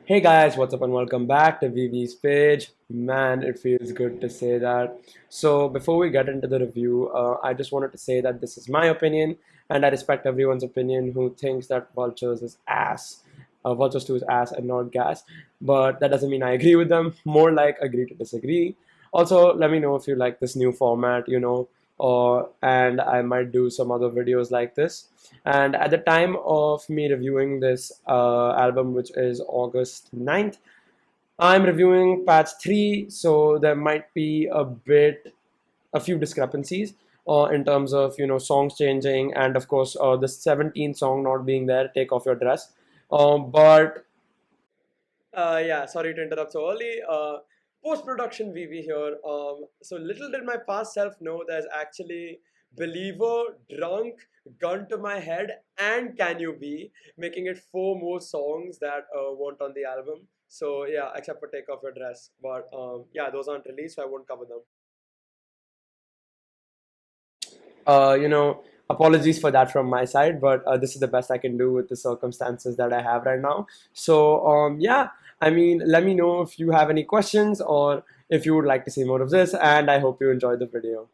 Hey guys, what's up and welcome back to VV's page. Man, it feels good to say that. So, before we get into the review, I just wanted to say that this is my opinion and I respect everyone's opinion who thinks that Vultures is ass. Vultures 2 is ass and not gas. But that doesn't mean I agree with them, more like agree to disagree. Also, let me know if you like this new format, or and I might do some other videos like this. And at the time of me reviewing this album, which is August 9th, I'm reviewing patch 3, so there might be a few discrepancies in terms of, songs changing and, of course, the 17th song not being there, Take Off Your Dress. But yeah, sorry to interrupt so early. Post-production VV here. So little did my past self know there's actually Believer, Drunk, Gun to My Head, and Can You Be, making it four more songs that weren't on the album. So yeah, except for Take Off Your Dress. But yeah, those aren't released, so I won't cover them. uh, you know, Apologies for that from my side, but this is the best I can do with the circumstances that I have right now. So, yeah, I mean, let me know if you have any questions or if you would like to see more of this, and I hope you enjoyed the video.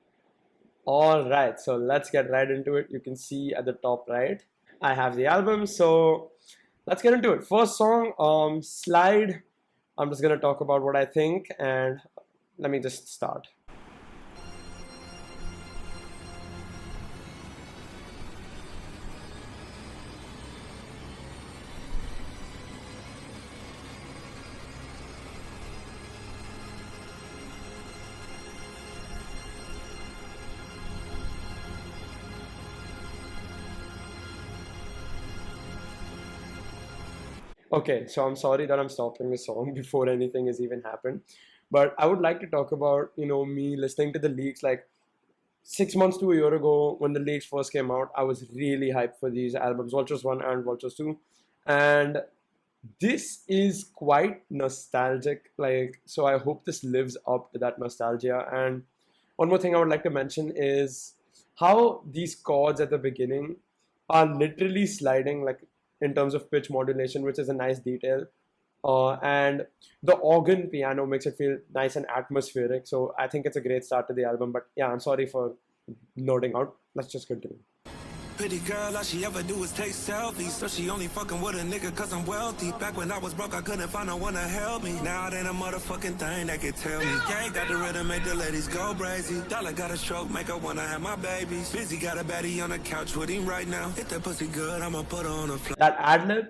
All right, so let's get right into it. You can see at the top right, I have the album. So let's get into it. First song, Slide. I'm just gonna talk about what I think, and let me just start. Okay, so I'm sorry that I'm stopping the song before anything has even happened. But I would like to talk about, me listening to the leaks like 6 months to a year ago when the leaks first came out. I was really hyped for these albums, Vultures 1 and Vultures 2. And this is quite nostalgic. Like, so I hope this lives up to that nostalgia. And one more thing I would like to mention is how these chords at the beginning are literally sliding, like in terms of pitch modulation, which is a nice detail. And the organ piano makes it feel nice and atmospheric. So I think it's a great start to the album. But yeah, I'm sorry for nodding out. Let's just continue. Pretty girl, all she ever do is take selfies. So she only fucking with a nigga cause I'm wealthy. Back when I was broke, I couldn't find no one to help me. Now it ain't a motherfucking thing that can tell me. Gang got the rhythm, make the ladies go crazy. Dollar got a stroke, make her wanna have my babies. Busy got a baddie on the couch with him right now. If that pussy good, I'ma put her on a flight. That ad lib,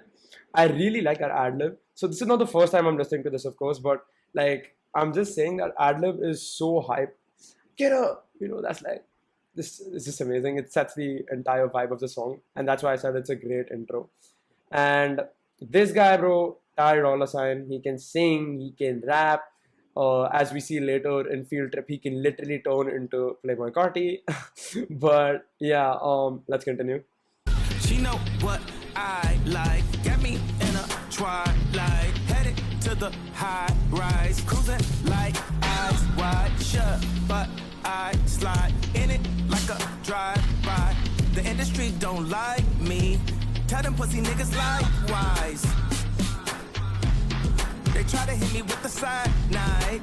I really like that ad lib. So this is not the first time I'm listening to this, of course, but like I'm just saying that ad lib is so hype. Get up, that's like this is just amazing. It sets the entire vibe of the song, and that's why I said it's a great intro. And this guy, bro, Ty Dolla Sign, he can sing, he can rap. As we see later in Field Trip, he can literally turn into Playboy Carti. But yeah, let's continue. She know what I like. Get me in a twilight. Headed to the high rise. Cruising like eyes wide shut. But I slide in it like a drive-by. The industry don't like me. Tell them pussy niggas likewise. They try to hit me with the side night.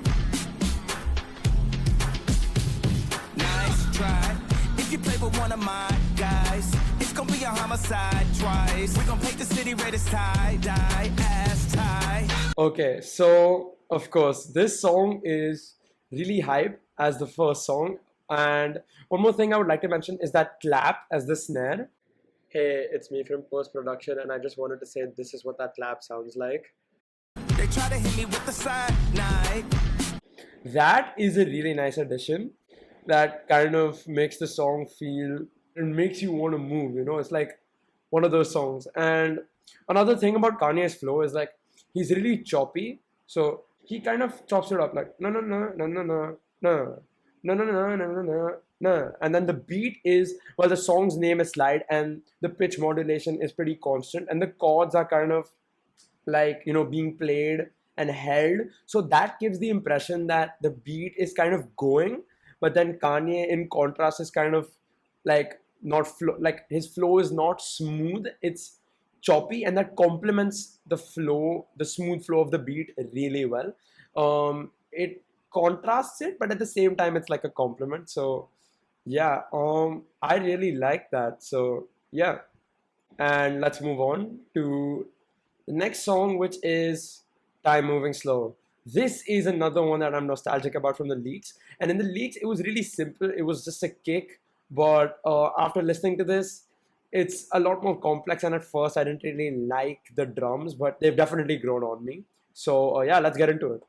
Nice try. If you play with one of my guys, it's gonna be a homicide twice. We gonna paint the city red as tie-dye, ass tie. Okay, so of course, this song is really hype as the first song. And one more thing I would like to mention is that clap as the snare. Hey, it's me from post production, and I just wanted to say this is what that clap sounds like. They try to hit me with the side night. That is a really nice addition that kind of makes the song feel, it makes you want to move, it's like one of those songs. And another thing about Kanye's flow is like he's really choppy, so he kind of chops it up like no no no no no no no no no no no no no no, and then the beat is, well, the song's name is Slide, and the pitch modulation is pretty constant, and the chords are kind of like being played and held, so that gives the impression that the beat is kind of going, but then Kanye in contrast is kind of like not flow, like his flow is not smooth, it's choppy, and that complements the flow, the smooth flow of the beat really well. It contrasts it, but at the same time, it's like a compliment. So yeah, I really like that. So yeah, and let's move on to the next song, which is Time Moving Slow. This is another one that I'm nostalgic about from the leaks. And in the leaks, it was really simple. It was just a kick. But after listening to this, it's a lot more complex. And at first, I didn't really like the drums, but they've definitely grown on me. So yeah, let's get into it.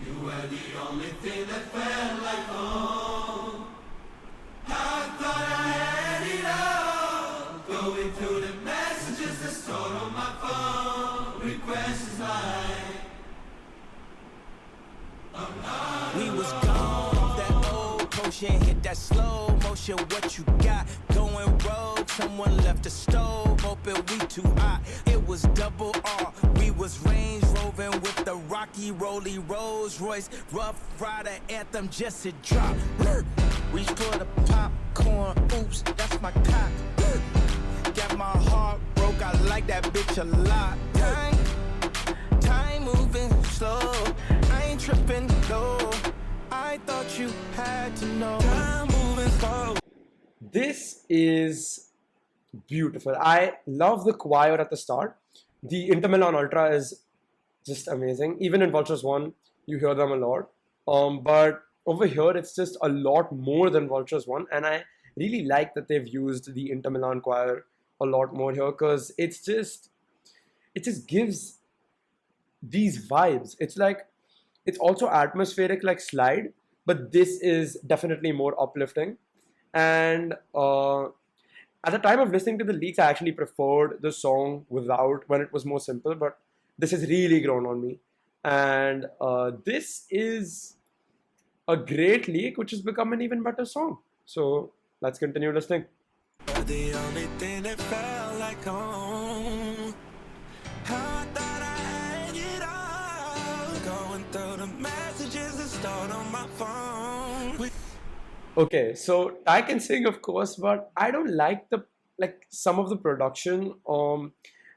You were the only thing that felt like home. I thought I had it all. Going through the messages that stored on my phone. Requests like we was gone off that old potion, hit that slow motion. What you got going rogue? Someone left the stove open, we too hot. It was double R. We was Range Roving with the Rocky Rolly Rolls Royce. Rough Rider anthem, just it dropped. Reach for the popcorn. Oops, that's my cock. Got my heart broke. I like that bitch a lot. Time moving slow. I ain't tripping low. I thought you had to know. Time moving slow. This is beautiful. I love the choir at the start. The Intermilan Ultra is just amazing. Even in Vultures 1, you hear them a lot. But over here, it's just a lot more than Vultures 1. And I really like that they've used the Intermilan choir a lot more here because it just gives these vibes. It's like, it's also atmospheric like Slide, but this is definitely more uplifting. And at the time of listening to the leaks, I actually preferred the song without, when it was more simple, but this has really grown on me. And this is a great leak, which has become an even better song. So let's continue listening. The only thing that felt like home. I thought I had it all. Going through the messages that stored on my phone. Okay, so I can sing, of course, but I don't like the some of the production.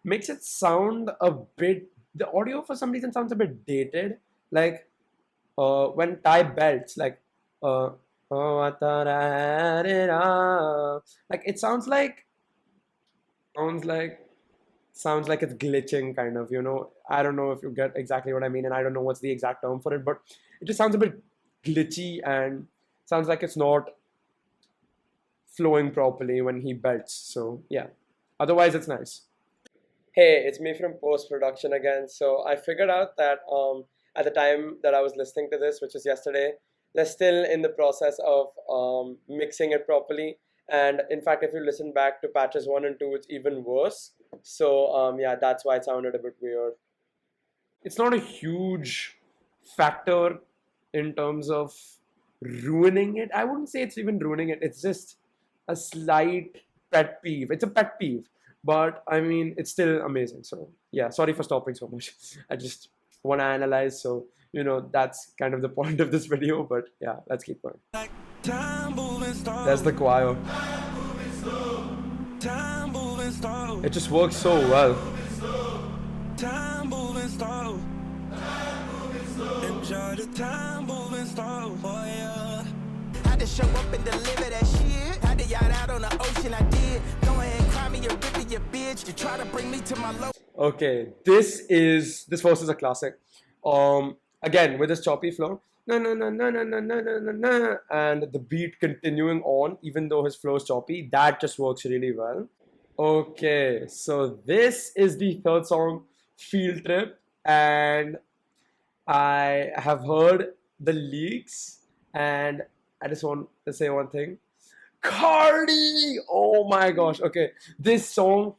Makes it sound a bit. The audio for some reason sounds a bit dated. Like when Ty belts, like oh, I thought I had it all. Like it sounds like sounds like it's glitching, kind of. I don't know if you get exactly what I mean, and I don't know what's the exact term for it, but it just sounds a bit glitchy and sounds like it's not flowing properly when he belts. So yeah, otherwise it's nice. Hey, it's me from post production again. So I figured out that at the time that I was listening to this, which was yesterday, they're still in the process of mixing it properly. And in fact, if you listen back to patches 1 and 2, it's even worse. So yeah, that's why it sounded a bit weird. It's not a huge factor in terms of ruining it. I wouldn't say it's even ruining it. It's just a slight pet peeve. It's a pet peeve, but I mean, it's still amazing. So yeah, sorry for stopping so much. I just want to analyze. So that's kind of the point of this video. But yeah, let's keep going. There's the choir. It just works so well. Enjoy the time moving slow, boy, yeah. Had to show up and deliver that shit. Had to yacht out on the ocean, I did. Go ahead and cry me a river, you bitch. You try to bring me to my low. Okay, this verse is a classic. Again with this choppy flow, no no no no no no no no no no, and the beat continuing on, even though his flow is choppy, that just works really well. Okay, so this is the third song, Field Trip, and I have heard the leaks, and I just want to say one thing. Cardi! Oh my gosh. Okay, this song,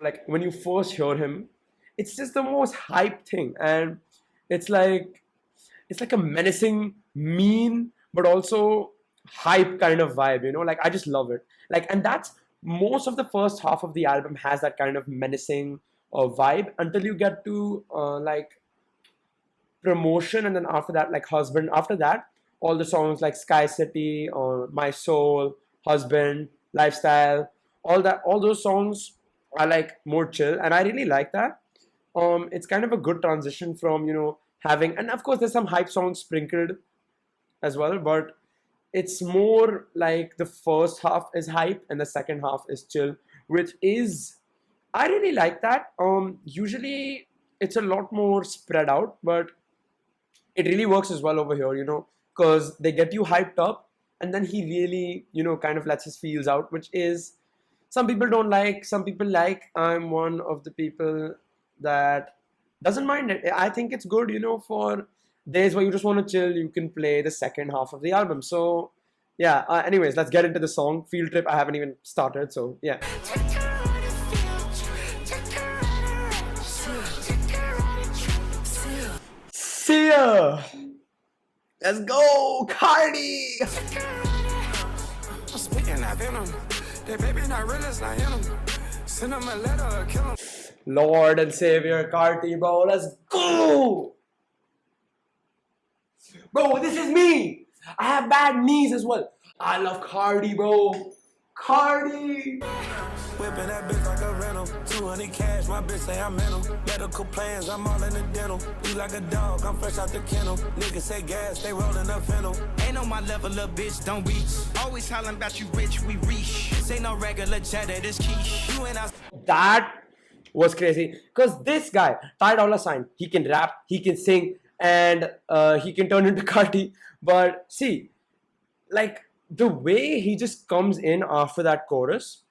like when you first hear him, it's just the most hype thing, and it's like a menacing, mean, but also hype kind of vibe. Like I just love it. Like, and that's most of the first half of the album has that kind of menacing vibe until you get to like Promotion, and then after that, like Husband. After that, all the songs like Sky City or My Soul, Husband, Lifestyle, all those songs are like more chill, and I really like that. It's kind of a good transition from having, and of course there's some hype songs sprinkled as well, but it's more like the first half is hype and the second half is chill, which is, I really like that. Usually it's a lot more spread out, but it really works as well over here, because they get you hyped up, and then he really, kind of lets his feels out, which is, some people don't like, some people like. I'm one of the people that doesn't mind it. I think it's good, for days where you just want to chill, you can play the second half of the album. So yeah, anyways, let's get into the song. Field Trip, I haven't even started, so yeah. See ya! Let's go, Cardi! Lord and Savior, Cardi, bro, let's go! Bro, this is me! I have bad knees as well. I love Cardi, bro. Cardi! Whipping that bitch like a rental. 200 cash, my bitch say I'm mental. Medical plans, I'm all in the dental. You like a dog, I'm fresh out the kennel. Niggas say gas, they rolling up fennel. Ain't on my level, little bitch, don't reach. Always hollering about you rich, we reach. This ain't no regular cheddar, this quiche. You and I. That was crazy. Because this guy, Ty Dolla $ign, he can rap, he can sing, and he can turn into Cardi. But see, like, the way he just comes in after that chorus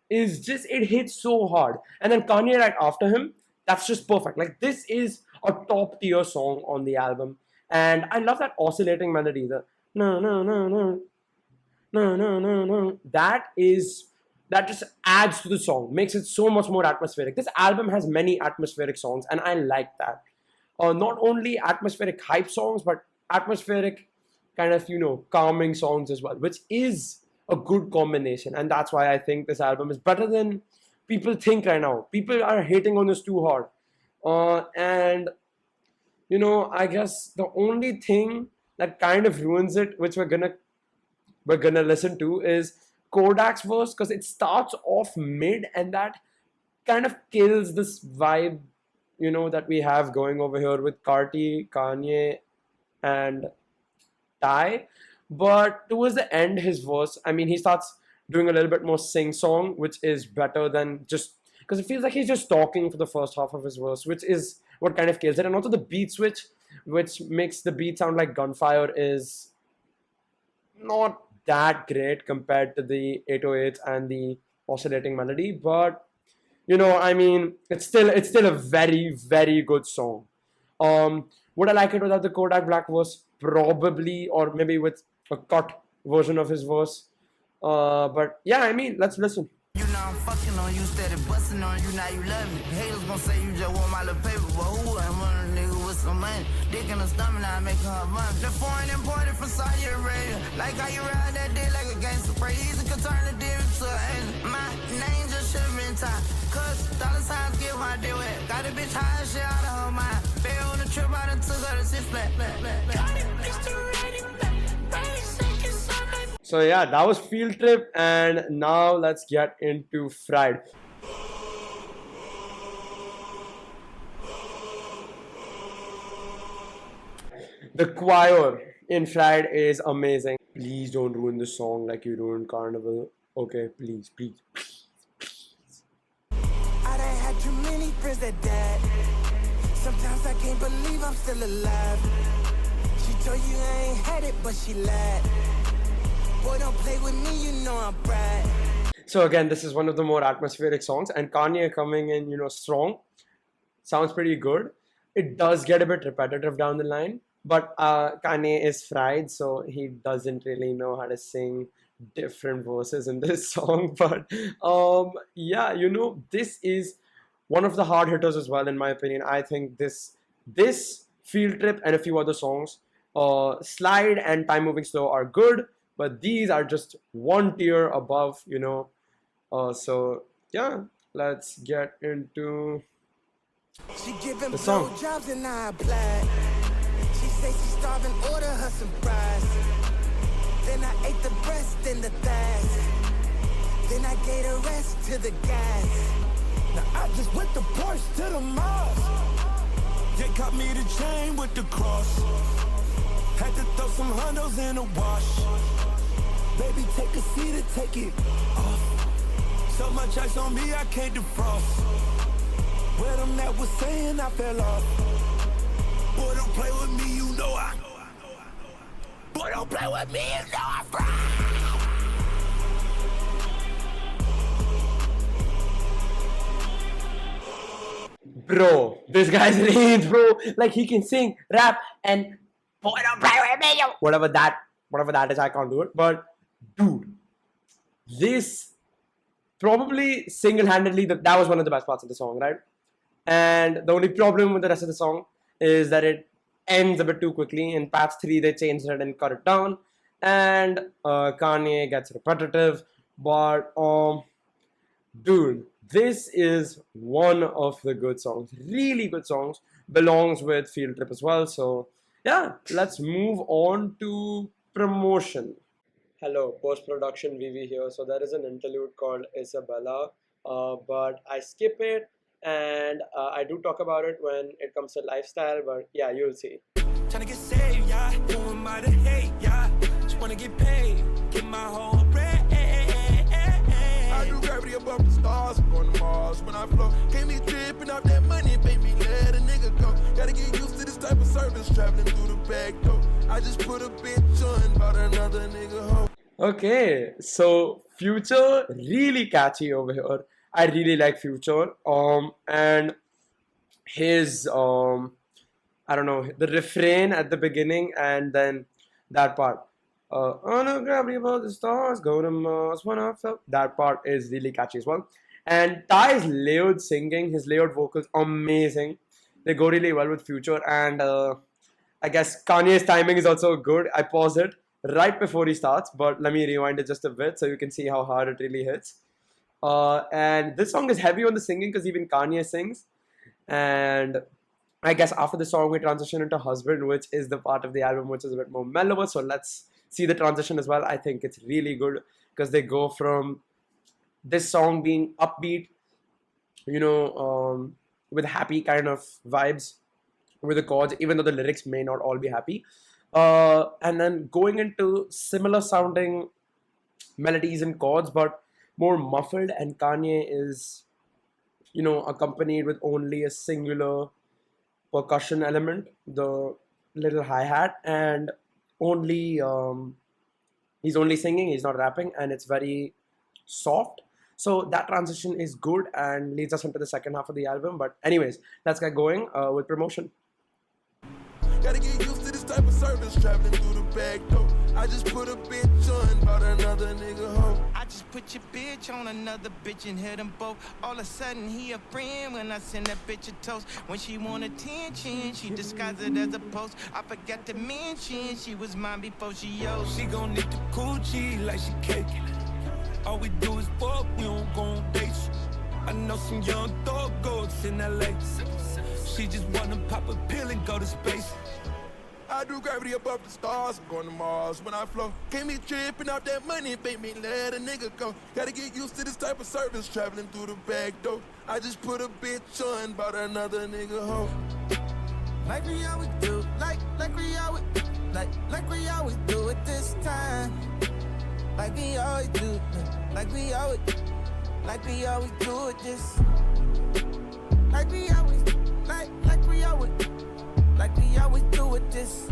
is just, it hits so hard. And then Kanye right after him, that's just perfect. Like, this is a top tier song on the album. And I love that oscillating melody, the no, no, no, no, no, no, no, no. That just adds to the song, makes it so much more atmospheric. This album has many atmospheric songs, and I like that. Not only atmospheric hype songs, but atmospheric kind of, calming songs as well, which is a good combination. And that's why I think this album is better than people think right now. People are hating on this too hard. And, I guess the only thing that kind of ruins it, which we're gonna listen to, is Kodak's verse, because it starts off mid and that kind of kills this vibe, that we have going over here with Carti, Kanye, and Ty. But towards the end, his verse, I mean, he starts doing a little bit more sing-song, which is better than just, because it feels like he's just talking for the first half of his verse, which is what kind of kills it. And also the beat switch, which makes the beat sound like gunfire, is not that great compared to the 808s and the oscillating melody. But I mean, it's still a very, very good song. Would I like it without the Kodak Black verse? Probably, or maybe with a cut version of his verse. But yeah, I mean, let's listen. You know I'm fucking on you, steady busting on you, now you love me. Haters gon' say you just want my little paper, but who ain't want a nigga with some money? Dick in the stomach, now I make her run. The foreign imported from Saudi Arabia. Like how you ride that dick like a gangster spray. Easy could turn the dick to an angel. My name just should've been tied. Cause dollar signs get what I deal with. Got a bitch high shit out of her mind. Bail on the trip, I done took her to 6 flat. So yeah, that was Field Trip, and now let's get into Fried. The choir in Fried is amazing. Please don't ruin the song like you ruined Carnival. Okay, please. I done had too many friends that died. Sometimes I can't believe I'm still alive. She told you I ain't had it, but she lied. Boy, don't play with me, you know I'm proud. So again, this is one of the more atmospheric songs, and Kanye coming in, strong, sounds pretty good. It does get a bit repetitive down the line, but Kanye is fried, so he doesn't really know how to sing different verses in this song. But yeah, this is one of the hard hitters as well, in my opinion. I think this Field Trip and a few other songs, Slide and Time Moving Slow, are good. But these are just one tier above, so yeah, let's get into the song. Jobs and I applied. She say she starving, order her some fries. Then I ate the breast and the thighs. Then I gave the rest to the guys. Now I just went the Porsche to the Mars. They got me the chain with the cross. Had to throw some hundos in the wash. Baby, take a seat and take it off. So much ice on me, I can't defrost. Where them that was saying I fell off. Boy, don't play with me, you know I. Boy, don't play with me, you know I'm proud. Bro, this guy's range, bro. Like he can sing, rap, and boy, don't play with me, yo. Whatever that is, I can't do it. But dude, this probably single-handedly that was one of the best parts of the song, right? And the only problem with the rest of the song is that it ends a bit too quickly. In patch 3, they changed it and cut it down, and Kanye gets repetitive. But dude, this is one of the good songs, really good songs. Belongs with Field Trip as well. So yeah, let's move on to promotion. Hello, post-production VV here. So there is an interlude called Isabella, but I skip it, and I do talk about it when it comes to lifestyle, but yeah, you'll see. Tryna get saved, yeah. Who am I to hate, yeah? Just wanna get paid, get my whole bread. I do gravity above the stars, I'm going to Mars when I flow. Can't be dripping off that money, baby, let a nigga go. Gotta get used to this type of service, traveling through the back door. I just put a bitch on, bought another nigga hoe. Okay, so Future really catchy over here. I really like Future. And his I don't know, the refrain at the beginning and then that part. On a gravity above the stars, go to Mars when I felt. That part is really catchy as well. And Ty's layered singing, his layered vocals, amazing. They go really well with Future. And I guess Kanye's timing is also good. I pause it right before he starts, but let me rewind it just a bit so you can see how hard it really hits. And this song is heavy on the singing because even Kanye sings. And I guess after the song we transition into Husband, which is the part of the album which is a bit more mellower. So let's see the transition as well. I think it's really good because they go from this song being upbeat, with happy kind of vibes with the chords, even though the lyrics may not all be happy. And then going into similar sounding melodies and chords, but more muffled, and Kanye is, accompanied with only a singular percussion element, the little hi-hat, and only he's only singing, he's not rapping, and it's very soft. So that transition is good and leads us into the second half of the album. But anyways, let's get going with promotion. Gotta get used to this type of service, traveling through the back door. I just put a bitch on, bought another nigga hoe. I just put your bitch on another bitch and hit them both. All of a sudden he a friend when I send that bitch a toast. When she want attention, she disguised it as a post. I forgot to mention she was mine before she yours. She gon' lick the coochie like she cake. All we do is fuck, we don't go on dates. I know some young thug goats in LA. She just wanna pop a pill and go to space. I do gravity above the stars, I'm going to Mars when I flow. Can't be tripping off that money, baby, let a nigga go. Gotta get used to this type of service, traveling through the back door. I just put a bitch on, bought another nigga hoe. Like we always do, like we always do it this time. Like we always do, like we always do it this. Like we always, like we always do it this.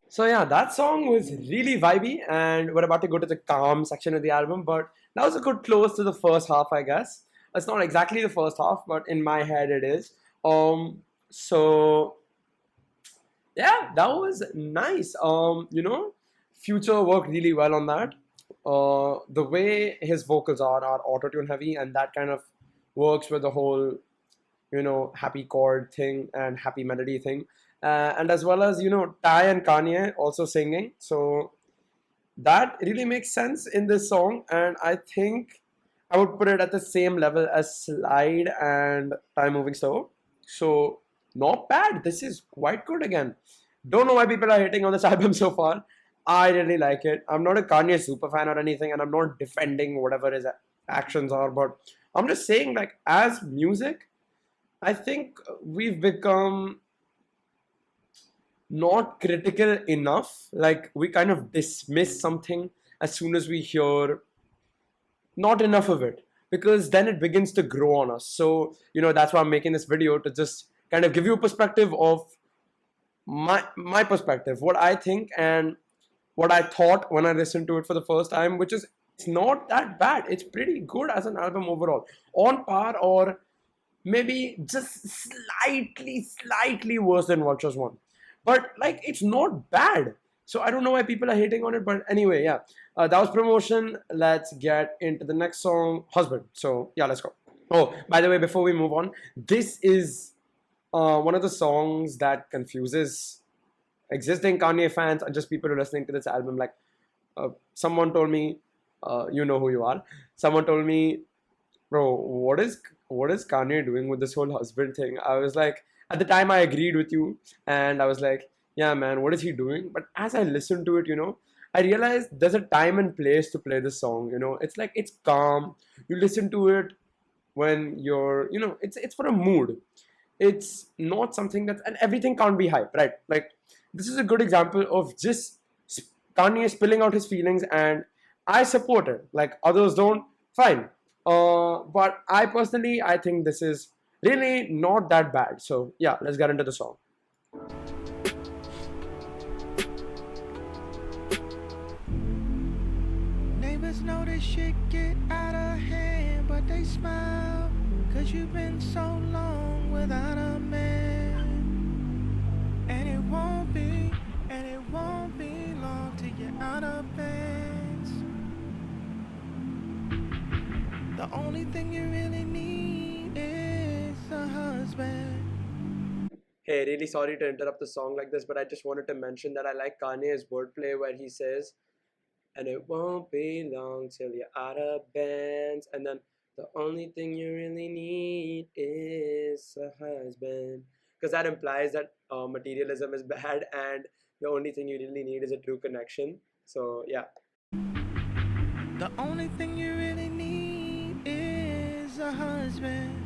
So yeah, that song was really vibey, and we're about to go to the calm section of the album, but that was a good close to the first half, I guess. It's not exactly the first half, but in my head it is. So yeah, that was nice. Future worked really well on that. The way his vocals are auto-tune heavy, and that kind of works with the whole, happy chord thing and happy melody thing. And as well as, Ty and Kanye also singing. So that really makes sense in this song. And I think I would put it at the same level as Slide and Time Moving Slow. So not bad. This is quite good again. Don't know why people are hating on this album so far. I really like it. I'm not a Kanye super fan or anything, and I'm not defending whatever his actions are, but I'm just saying, like, as music, I think we've become not critical enough. Like, we kind of dismiss something as soon as we hear not enough of it, because then it begins to grow on us. So, that's why I'm making this video, to just kind of give you a perspective of my perspective, what I think and what I thought when I listened to it for the first time, which is, it's not that bad. It's pretty good as an album overall, on par or maybe just slightly worse than Vultures one. But like, it's not bad. So I don't know why people are hating on it. But anyway, yeah, that was promotion. Let's get into the next song, Husband. So yeah, let's go. Oh, by the way, before we move on, this is one of the songs that confuses existing Kanye fans and just people who are listening to this album. Like, someone told me, you know who you are. Someone told me, bro, what is Kanye doing with this whole husband thing? I was like, at the time I agreed with you, and I was like, yeah, man, what is he doing? But as I listened to it, I realized there's a time and place to play this song. It's like, it's calm. You listen to it when you're, it's for a mood. It's not something that's, and everything can't be hype, right? Like, this is a good example of just Kanye spilling out his feelings, and I support it. Like, others don't, fine. But I think this is really not that bad. So yeah, let's get into the song. Neighbors know this shit get out of hand, but they smile, 'cause you've been so long without a man. And it won't be long till you're out of pants. The only thing you really need is a husband. Hey, really sorry to interrupt the song like this, but I just wanted to mention that I like Kanye's wordplay where he says, and it won't be long till you're out of bands, and then the only thing you really need is a husband, because that implies that materialism is bad, and the only thing you really need is a true connection. So yeah. The only thing you really need is a husband.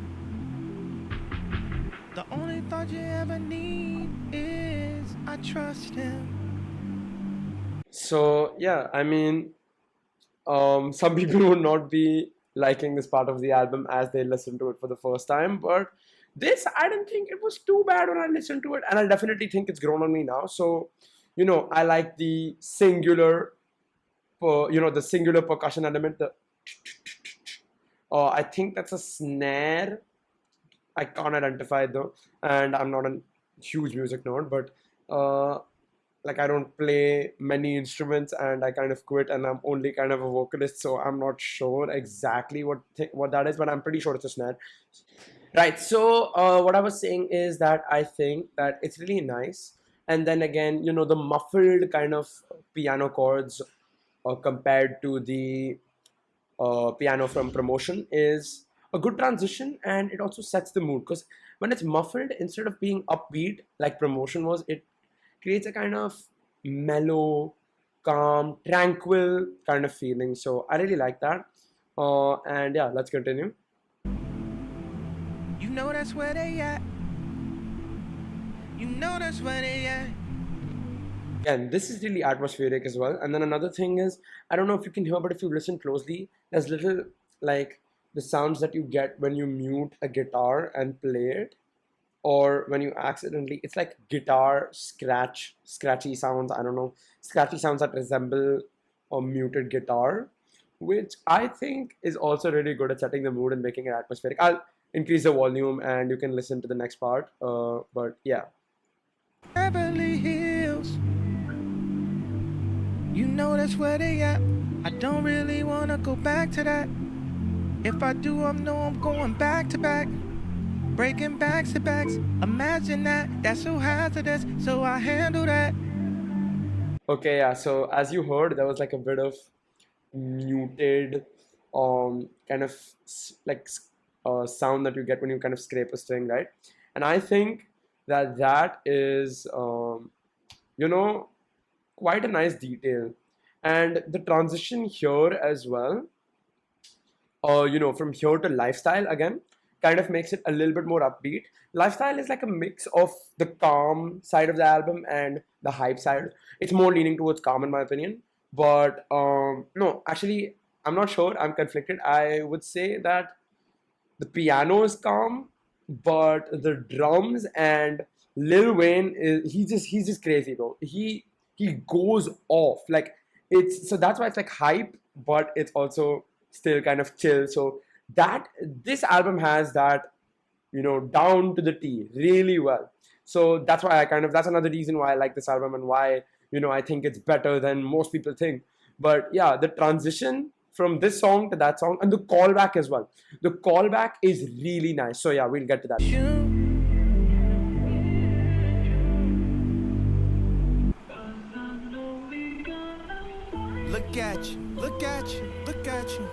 The only thought you ever need is I trust him. So yeah, I mean, some people would not be liking this part of the album as they listen to it for the first time, but this, I didn't think it was too bad when I listened to it, and I definitely think it's grown on me now. So, I like the singular, the singular percussion element. I think that's a snare. I can't identify it though, and I'm not a huge music nerd, but like, I don't play many instruments, and I kind of quit, and I'm only kind of a vocalist, so I'm not sure exactly what that is, but I'm pretty sure it's a snare. Right. So what I was saying is that I think that it's really nice, and then again, the muffled kind of piano chords compared to the piano from Promotion is a good transition, and it also sets the mood, because when it's muffled, instead of being upbeat like Promotion was, it creates a kind of mellow, calm, tranquil kind of feeling. So I really like that. And yeah, let's continue. You know that's where they at. You know that's where they at. And this is really atmospheric as well. And then another thing is, I don't know if you can hear, but if you listen closely, there's little, like, the sounds that you get when you mute a guitar and play it, or when you accidentally, it's like guitar scratchy sounds. I don't know, scratchy sounds that resemble a muted guitar, which I think is also really good at setting the mood and making it atmospheric. I'll increase the volume and you can listen to the next part. But yeah. Beverly Hills. You know that's where they at. I don't really wanna go back to that. If I do, I know I'm going back to back. Breaking backs to backs. Imagine that. That's so hazardous. So I handle that. Okay, yeah. So as you heard, there was like a bit of muted, kind of like sound that you get when you kind of scrape a string, right? And I think that is you know, quite a nice detail. And the transition here as well, from here to lifestyle again, kind of makes it a little bit more upbeat. Lifestyle is like a mix of the calm side of the album and the hype side. It's more leaning towards calm in my opinion. But no, actually, I'm not sure. I'm conflicted. I would say that the piano is calm, but the drums and Lil Wayne is he's just crazy, bro. He goes off like it's so that's why it's like hype, but it's also still kind of chill. So that this album has that down to the T really well. So that's why that's another reason why I like this album and why I think it's better than most people think. But yeah, the transition from this song to that song and the callback as well. The callback is really nice. So yeah, we'll get to that. Look at you, look at you, look at you.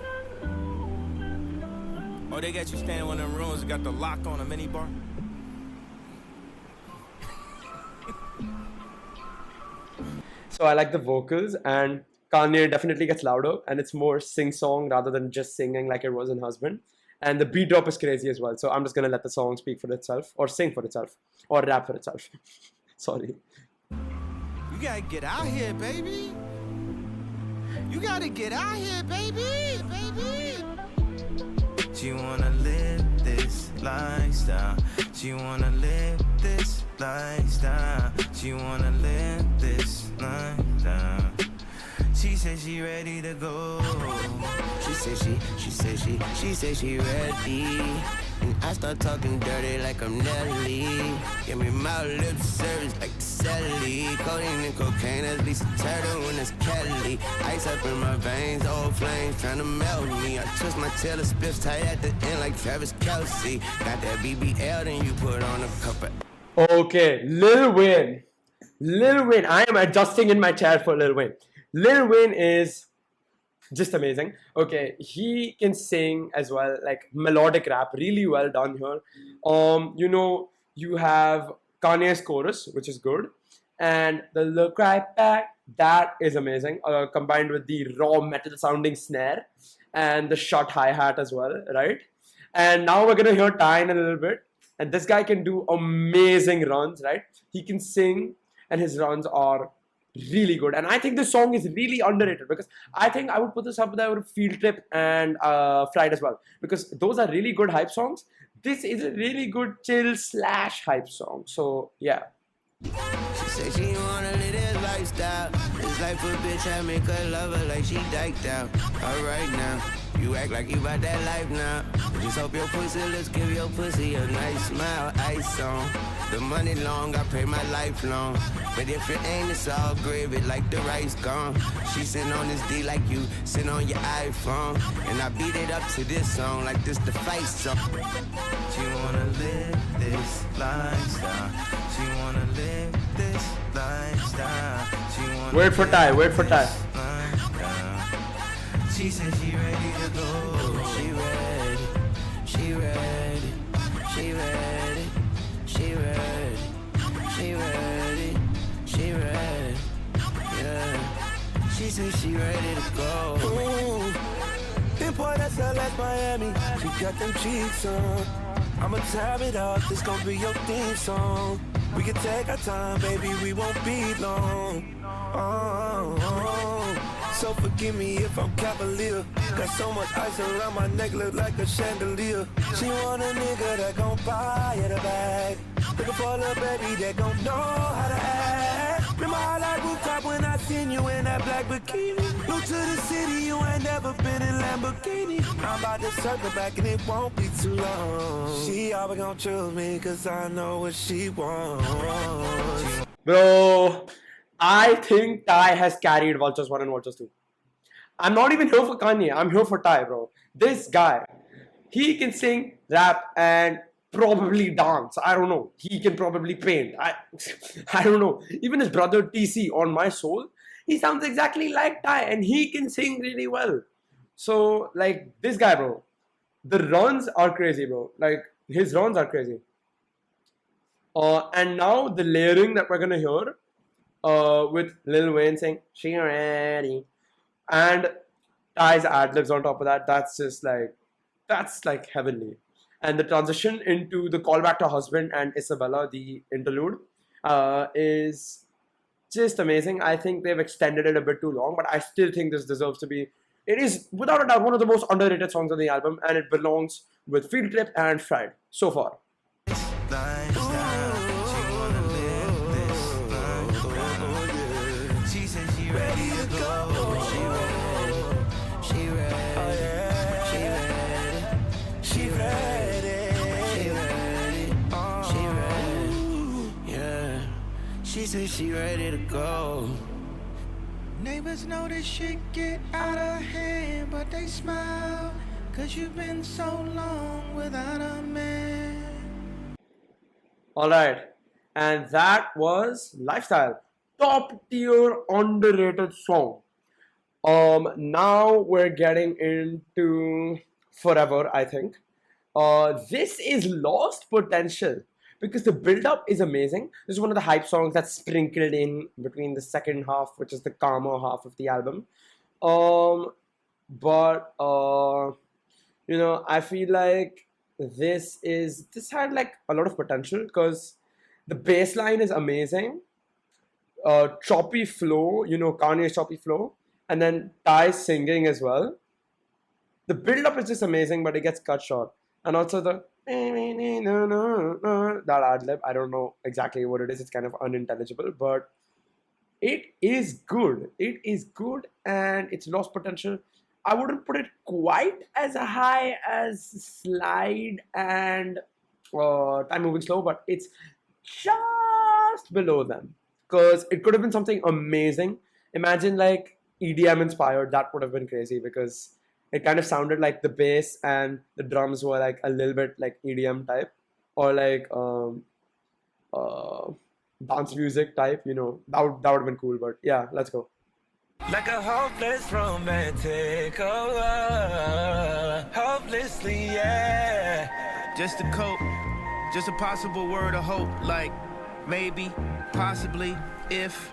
Oh, they got you standing in one of them rooms that got the lock on a minibar? So I like the vocals, and Kanye definitely gets louder and it's more sing-song rather than just singing like it was in Husband. And the beat drop is crazy as well. So I'm just gonna let the song speak for itself, or sing for itself, or rap for itself. Sorry. You gotta get out here, baby. You gotta get out here, baby. She wanna live this lifestyle. She wanna live this lifestyle. She wanna live this lifestyle. She said she ready to go. She said she ready. And I start talking dirty like I'm Nelly. Give me my lip service like Sally. Codeine and cocaine, at least a turtle when it's Kelly. Ice up in my veins, old flames trying to melt me. I twist my tail, spiffs tight at the end like Travis Kelce. Got that BBL, then you put on a cup of... Okay, Lil Wayne. I am adjusting in my chair for Lil Wayne. Lil Wayne is just amazing. Okay, he can sing as well, like melodic rap, really well done here. You have Kanye's chorus, which is good, and the look right back, that is amazing. Combined with the raw metal sounding snare and the shot hi-hat as well, right? And now we're gonna hear Ty in a little bit, and this guy can do amazing runs, right? He can sing, and his runs are really good. And I think this song is really underrated, because I think I would put this up there with Field Trip and Fried as well, because those are really good hype songs. This is a really good chill / hype song. So yeah. She said she wanna live this lifestyle. This life a bitch, I make her love her like she diked out. Alright now, you act like you about that life now. I just hope your pussy lips give your pussy a nice smile. Ice on, the money long, I pay my life long. But if it ain't, it's all gravy like the rice gone. She sitting on this D like you sitting on your iPhone. And I beat it up to this song like this the fight song. She wanna live this lifestyle. She wanna live this lifestyle. She wanna Wait for Ty. She said she ready to go. She ready. She ready. She ready. She ready. She ready. She ready. Yeah. She said she ready to go. Ooh. Import SLS Miami. She got them cheeks on. I'ma tab it up. This gon' be your theme song. We can take our time, baby. We won't be long. So forgive me if I'm cavalier. Got so much ice around my neck, look like a chandelier. She want a nigga that gon' buy her the bag. Looking for a little baby that gon' know how to act. Remember how that rooftop when I seen you in that black bikini? New to the city, you ain't never been in Lamborghini. I'm about to circle back and it won't be too long. She always gon' choose me cause I know what she wants. Bro, I think Ty has carried Vultures 1 and Vultures 2. I'm not even here for Kanye. I'm here for Ty, bro. This guy, he can sing, rap, and probably dance. I don't know. He can probably paint. I don't know. Even his brother TC on My Soul, he sounds exactly like Ty, and he can sing really well. So, like, this guy, bro, the runs are crazy, bro. Like, his runs are crazy. And now the layering that we're gonna hear with Lil Wayne saying "She ready" and Ty's ad libs on top of that. That's like heavenly. And the transition into the callback to husband and Isabella, the interlude, is just amazing. I think they've extended it a bit too long, but I still think this deserves to be. It is without a doubt one of the most underrated songs on the album, and it belongs with Field Trip and Fried so far. She said she ready to go. She ready. She ready. She ready. She ready. She ready. Yeah. She said she ready to go. Neighbors know this shit get out of hand, but they smile, 'cause you've been so long without a man. Alright, and that was Lifestyle. Top tier underrated song. Now we're getting into Forever, I think. This is Lost Potential because the build-up is amazing. This is one of the hype songs that's sprinkled in between the second half, which is the calmer half of the album. But I feel like this had like a lot of potential because the bass line is amazing. Choppy flow, Kanye's choppy flow, and then Ty singing as well. The build-up is just amazing, but it gets cut short. And also the that ad-lib, I don't know exactly what it is. It's kind of unintelligible, but it is good. It is good, and it's lost potential. I wouldn't put it quite as high as Slide and Time Moving Slow, but it's just below them because it could have been something amazing. Imagine like EDM inspired. That would have been crazy because it kind of sounded like the bass and the drums were like a little bit like EDM type or like dance music type. That would have been cool. But yeah, let's go. Like a hopeless romantic, hopelessly, yeah. Just a cope, just a possible word of hope, like maybe, possibly, if,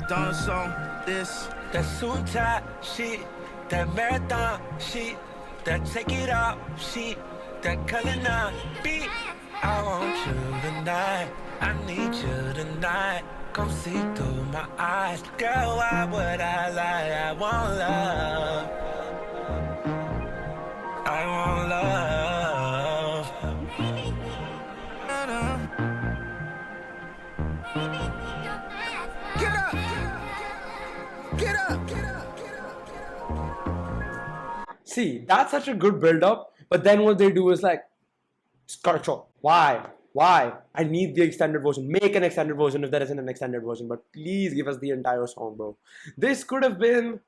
done song, this. That suit tie shit, that marathon shit, that take it off shit, that color nine beat. I want you tonight, I need you tonight. Come see through my eyes, girl, why would I lie? I want love, I want love. Get up, get up, get up, get up. See, that's such a good build-up, but then what they do is like, cut short. Why? I need the extended version. Make an extended version if there isn't an extended version, but please give us the entire song, bro. This could have been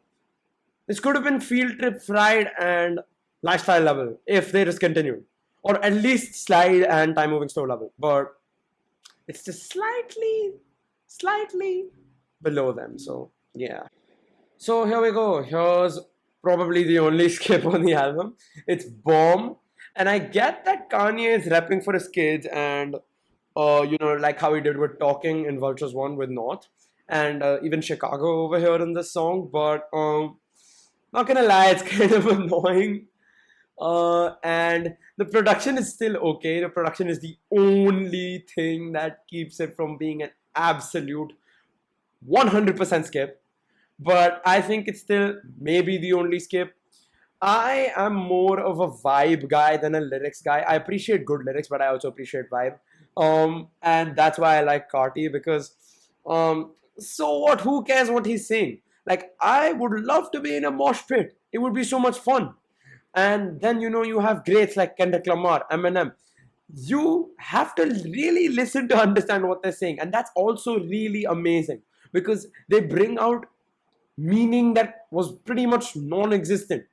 Field Trip, Fried, and Lifestyle level if they just continued, or at least Slide and Time Moving Slow level. But it's just slightly below them. So yeah. So here we go. Here's probably the only skip on the album. It's Bomb. And I get that Kanye is rapping for his kids and, like how he did with Talking in Vultures 1 with North. And even Chicago over here in this song. But not gonna lie, it's kind of annoying. And the production is still okay. The production is the only thing that keeps it from being an absolute 100% skip. But I think it's still maybe the only skip. I am more of a vibe guy than a lyrics guy. I appreciate good lyrics, but I also appreciate vibe. And that's why I like Carti because, so what? Who cares what he's saying? Like, I would love to be in a mosh pit. It would be so much fun. And then, you have greats like Kendrick Lamar, Eminem. You have to really listen to understand what they're saying. And that's also really amazing because they bring out meaning that was pretty much non-existent.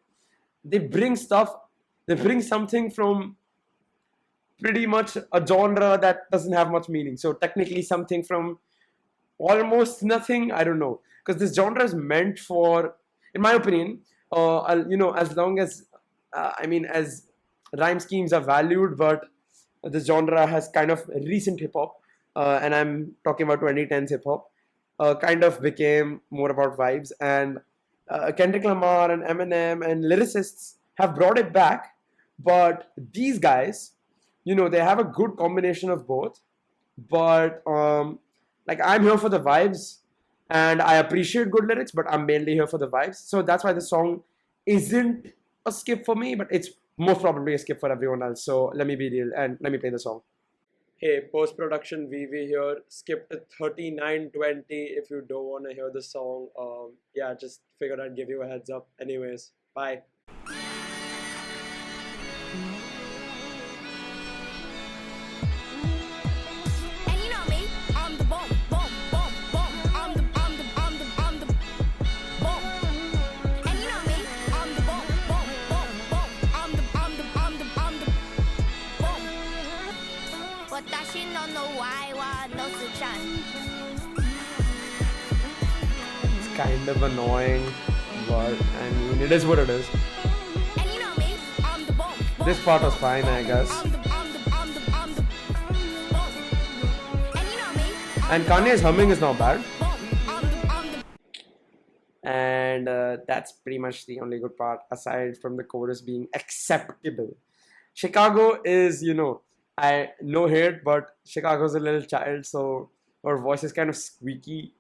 They bring something from pretty much a genre that doesn't have much meaning. So technically something from almost nothing, I don't know. Because this genre is meant for, in my opinion, as long as, as rhyme schemes are valued, but this genre has kind of recent hip-hop. and I'm talking about 2010s hip hop, kind of became more about vibes. And Kendrick Lamar and Eminem and lyricists have brought it back. But these guys, they have a good combination of both. But like, I'm here for the vibes, and I appreciate good lyrics, but I'm mainly here for the vibes. So that's why the song isn't a skip for me, but it's most probably a skip for everyone else. So let me be real and let me play the song. Hey, post production VV here. Skip to 39:20 if you don't want to hear the song. Yeah, just figured I'd give you a heads up. Anyways, bye. And you know me, I'm the bomb, bomb, bomb, bomb. I'm the bomb. And you know me, I'm the bomb, bomb, bomb, bomb. I'm the bomb. 私のの Y はのすちゃん It's kind of annoying, but I mean, it is what it is. And you know me, I'm the bomb. This part was fine, I guess. I'm the bomb. And you know me, And Kanye's humming is not bad. I'm the And that's pretty much the only good part, aside from the chorus being acceptable. Chicago is, I no hate, but Chicago's a little child, so her voice is kind of squeaky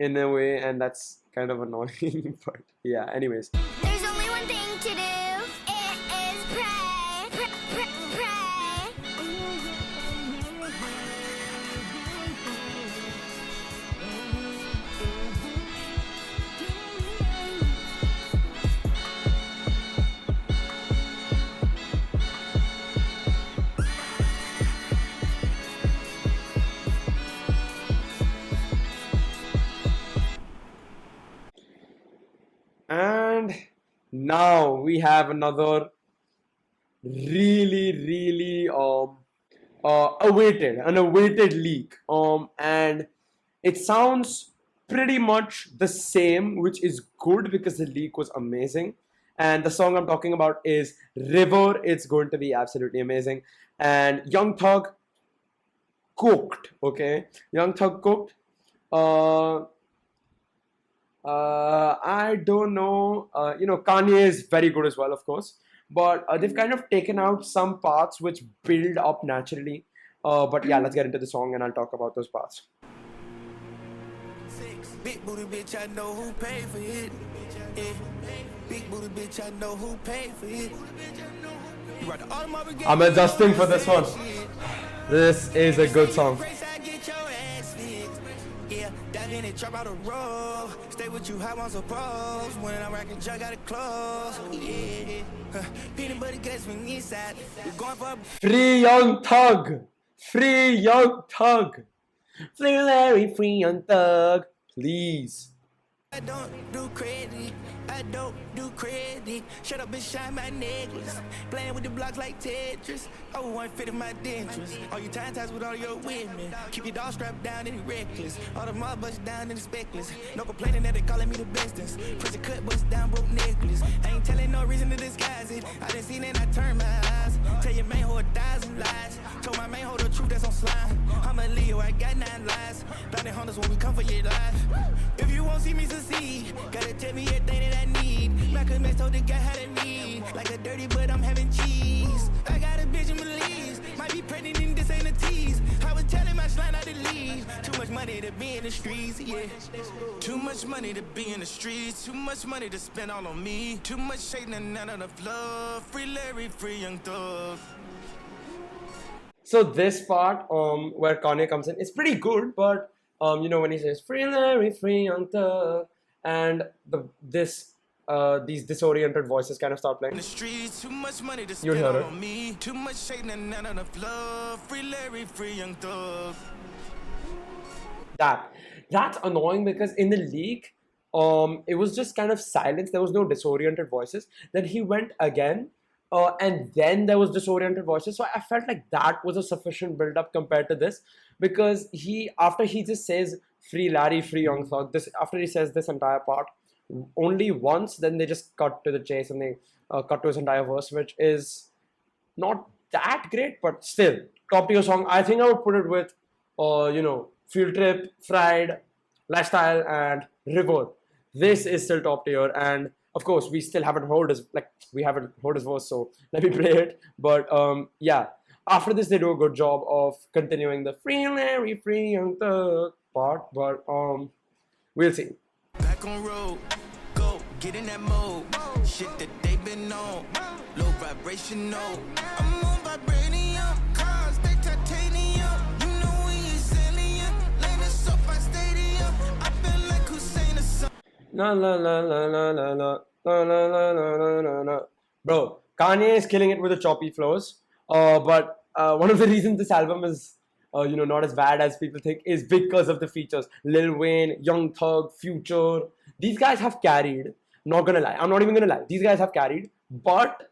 in a way, and that's kind of annoying. But yeah, anyways. There's only one thing to do. It is pray. Pray. And now we have another really awaited leak. And it sounds pretty much the same, which is good because the leak was amazing. And the song I'm talking about is River. It's going to be absolutely amazing. And Young Thug cooked. Okay, Young Thug cooked. I don't know. Kanye is very good as well, of course. But they've kind of taken out some parts which build up naturally. But yeah, let's get into the song and I'll talk about those parts. Big booty bitch, I know who paid for it. Yeah. Big booty bitch, I know who paid for it. I'm adjusting for this one. This is a good song. Yeah, dive in and drop out a roll. Stay with you, how I'm supposed. When I'm rocking, jug got it close. Yeah, peanut butter gets me inside. We're going for a Free Young Thug! Free Young Thug! Free Larry, free Young Thug! Please. I don't do credit. I don't do credit. Shut up and shine my necklace. Playing with the blocks like Tetris. I want fit in my dentures. All you time ties with all your women. Keep your dog strapped down and reckless. All the mob bust down and speckless. No complaining that they calling me the bestest. Press a cut, bust down, broke necklace. I ain't telling no reason to disguise it. I done seen it, I turn my eyes. Tell your main hoe 1,000 lies. Told my main hoe the truth that's on slime. I'm a Leo, I got 9 lies. Blinded hunters when we come for your life. If you won't see me succeed, gotta tell me everything that I need. Malcolm X told the guy how to need. Like a dirty, but I'm having cheese. I got a bitch in Belize. Might be pregnant and this ain't a tease. I was telling my slime not to leave. Too much money to be in the streets, yeah. Too much money to be in the streets. Too much money to spend all on me. Too much hate and none enough love. Free Larry, free Young Thug. So this part, where Kanye comes in, is pretty good, but when he says "Free Larry, free Young Thug," and these disoriented voices kind of start playing. In the streets, too much money to You'll spend hear all it. on me. Too much hate and none enough love. Free Larry, free Young Thug. That's annoying because in the leak, it was just kind of silence. There was no disoriented voices. Then he went again, and then there was disoriented voices. So I felt like that was a sufficient build up compared to this, because after he just says "Free Larry, free Young Thug," after he says this entire part only once, then they just cut to the chase and they cut to his entire verse, which is not that great, but still top tier song. I think I would put it with or Field Trip, Fried, Lifestyle, and River. This is still top tier, and of course we still haven't heard his verse, so let me play it. But yeah, after this they do a good job of continuing the free Larry free young thug part, but we'll see. Back on road, go get in that mode. Shit that they been on, low vibrational. I'm on vibranium, cars they titanium. You know we is alien, land us up by stadium. I feel like Hussein or something. La la la la la la la la la la la la la la. Bro, Kanye is killing it with the choppy flows. But one of the reasons this album is not as bad as people think is because of the features. Lil Wayne, Young Thug, Future. These guys have carried. Not gonna lie. I'm not even gonna lie. These guys have carried. But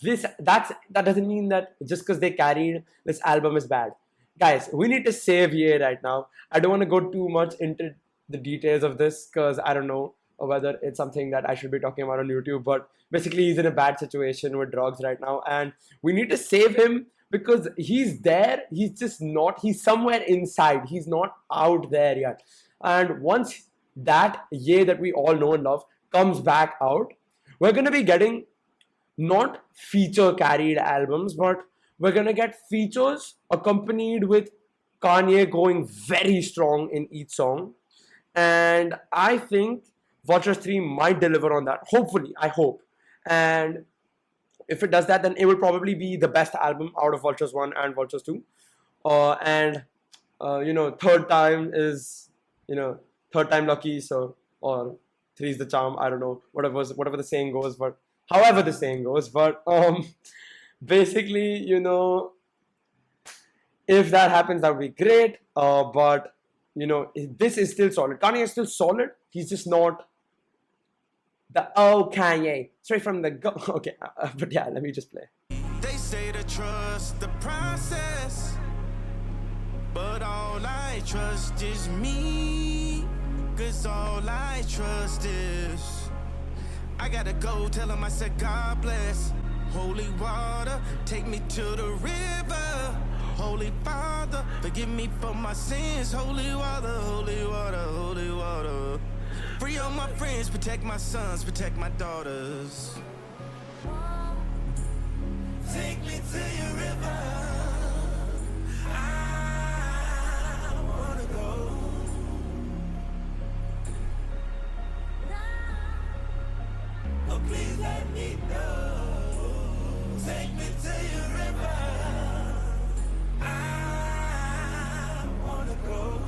that doesn't mean that just because they carried, this album is bad. Guys, we need to save Ye right now. I don't want to go too much into the details of this because I don't know whether it's something that I should be talking about on YouTube. But basically, he's in a bad situation with drugs right now, and we need to save him because he's there. He's just not. He's somewhere inside. He's not out there yet. And once that Ye that we all know and love comes back out, we're gonna be getting not feature carried albums, but we're gonna get features accompanied with Kanye going very strong in each song. And I think Vultures 3 might deliver on that. Hopefully, I hope. And if it does that, then it will probably be the best album out of Vultures 1 and Vultures 2. Third time is, third time lucky, so, or three is the charm, I don't know, whatever the saying goes, but however the saying goes, but basically, if that happens, that would be great, but, this is still solid. Kanye is still solid, he's just not the Kanye, straight from the go. Okay, but yeah, let me just play. They say to trust the process, but all I trust is me. Cause all I trust is I gotta go tell him I said God bless. Holy water, take me to the river. Holy Father, forgive me for my sins. Holy water, holy water, holy water. Free all my friends, protect my sons, protect my daughters. Take me to your river. I wanna go. Oh, please let me know. Take me to your river. I wanna go.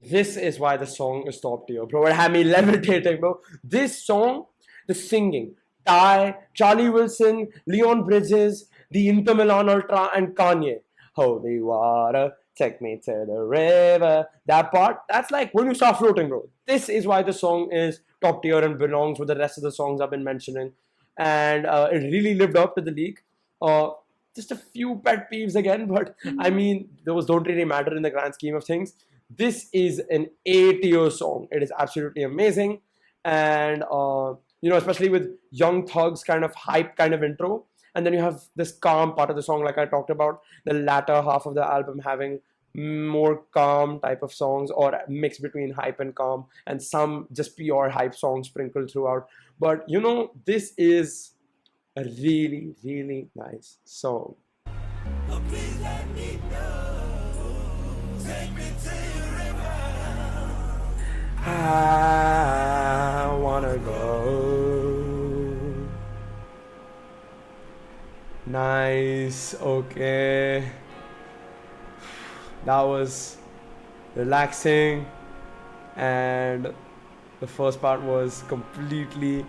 This is why the song is top tier, bro. It had me levitating, bro. This song, the singing, Ty, Charlie Wilson, Leon Bridges, the Inter Milan Ultra, and Kanye. Holy water, take me to the river. That part, that's like when you start floating, bro. This is why the song is top tier and belongs with the rest of the songs I've been mentioning. And it really lived up to the league. Just a few pet peeves again, but I mean, those don't really matter in the grand scheme of things. This is an A-tier song. It is absolutely amazing. And, especially with Young Thug's kind of hype kind of intro. And then you have this calm part of the song, like I talked about, the latter half of the album having more calm type of songs or a mix between hype and calm and some just pure hype songs sprinkled throughout. But, this is a really, really nice song. Oh, please let me know. Take me to your river. I wanna go. Nice, okay. That was relaxing, and the first part was completely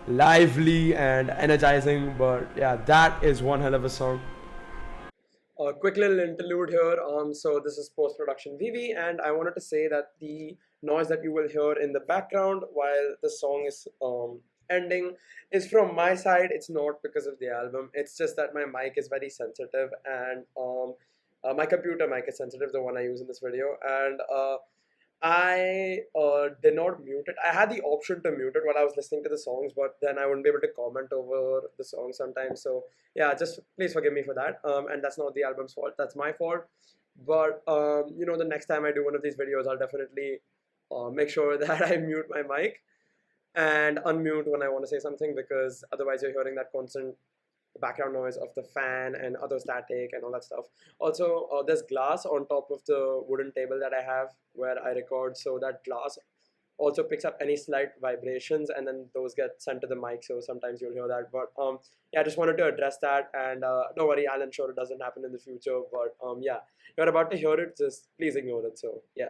lively and energizing, but yeah, that is one hell of a song. A quick little interlude here. So this is post-production VV, and I wanted to say that the noise that you will hear in the background while the song is ending is from my side. It's not because of the album. It's just that my mic is very sensitive, and my computer mic is sensitive, the one I use in this video, and I did not mute it. I had the option to mute it while I was listening to the songs, but then I wouldn't be able to comment over the song sometimes. So yeah, just please forgive me for that. And that's not the album's fault. That's my fault. But the next time I do one of these videos, I'll definitely make sure that I mute my mic and unmute when I want to say something, because otherwise you're hearing that constant background noise of the fan and other static and all that stuff. Also, there's glass on top of the wooden table that I have where I record, so that glass also picks up any slight vibrations, and then those get sent to the mic, so sometimes you'll hear that. But yeah, I just wanted to address that, and don't worry, I'll ensure it doesn't happen in the future. But yeah, you're about to hear it, just please ignore it. So yeah.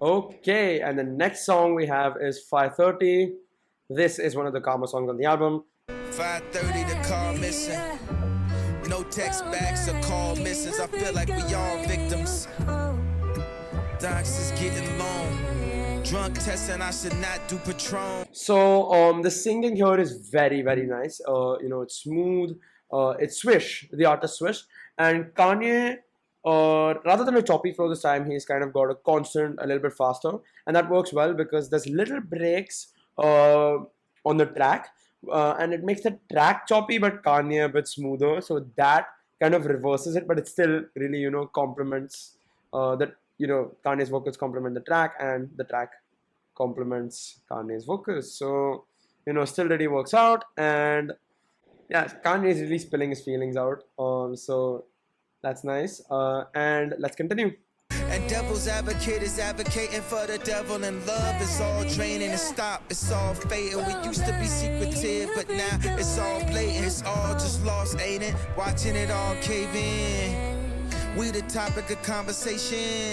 Okay, and the next song we have is 5:30. This is one of the calmer songs on the album. 5:30, the car missing. No text backs or call misses. I feel like we all victims. Docs is getting long. Drunk testing, I should not do Patron. So the singing here is very, very nice. It's smooth. It's Swish, the artist Swish, and Kanye. Rather than a choppy flow this time, he's kind of got a constant, a little bit faster, and that works well because there's little breaks on the track, and it makes the track choppy, but Kanye a bit smoother. So that kind of reverses it, but it still really complements that. Kanye's vocals complement the track, and the track complements Kanye's vocals. So still really works out, and yeah, Kanye is really spilling his feelings out. So that's nice. And let's continue. And devil's advocate is advocating for the devil, and love is all draining and stop. It's all fading. We used to be secretive, but now it's all blatant. It's all just lost, ain't it? Watching it all cave in. We the topic of conversation.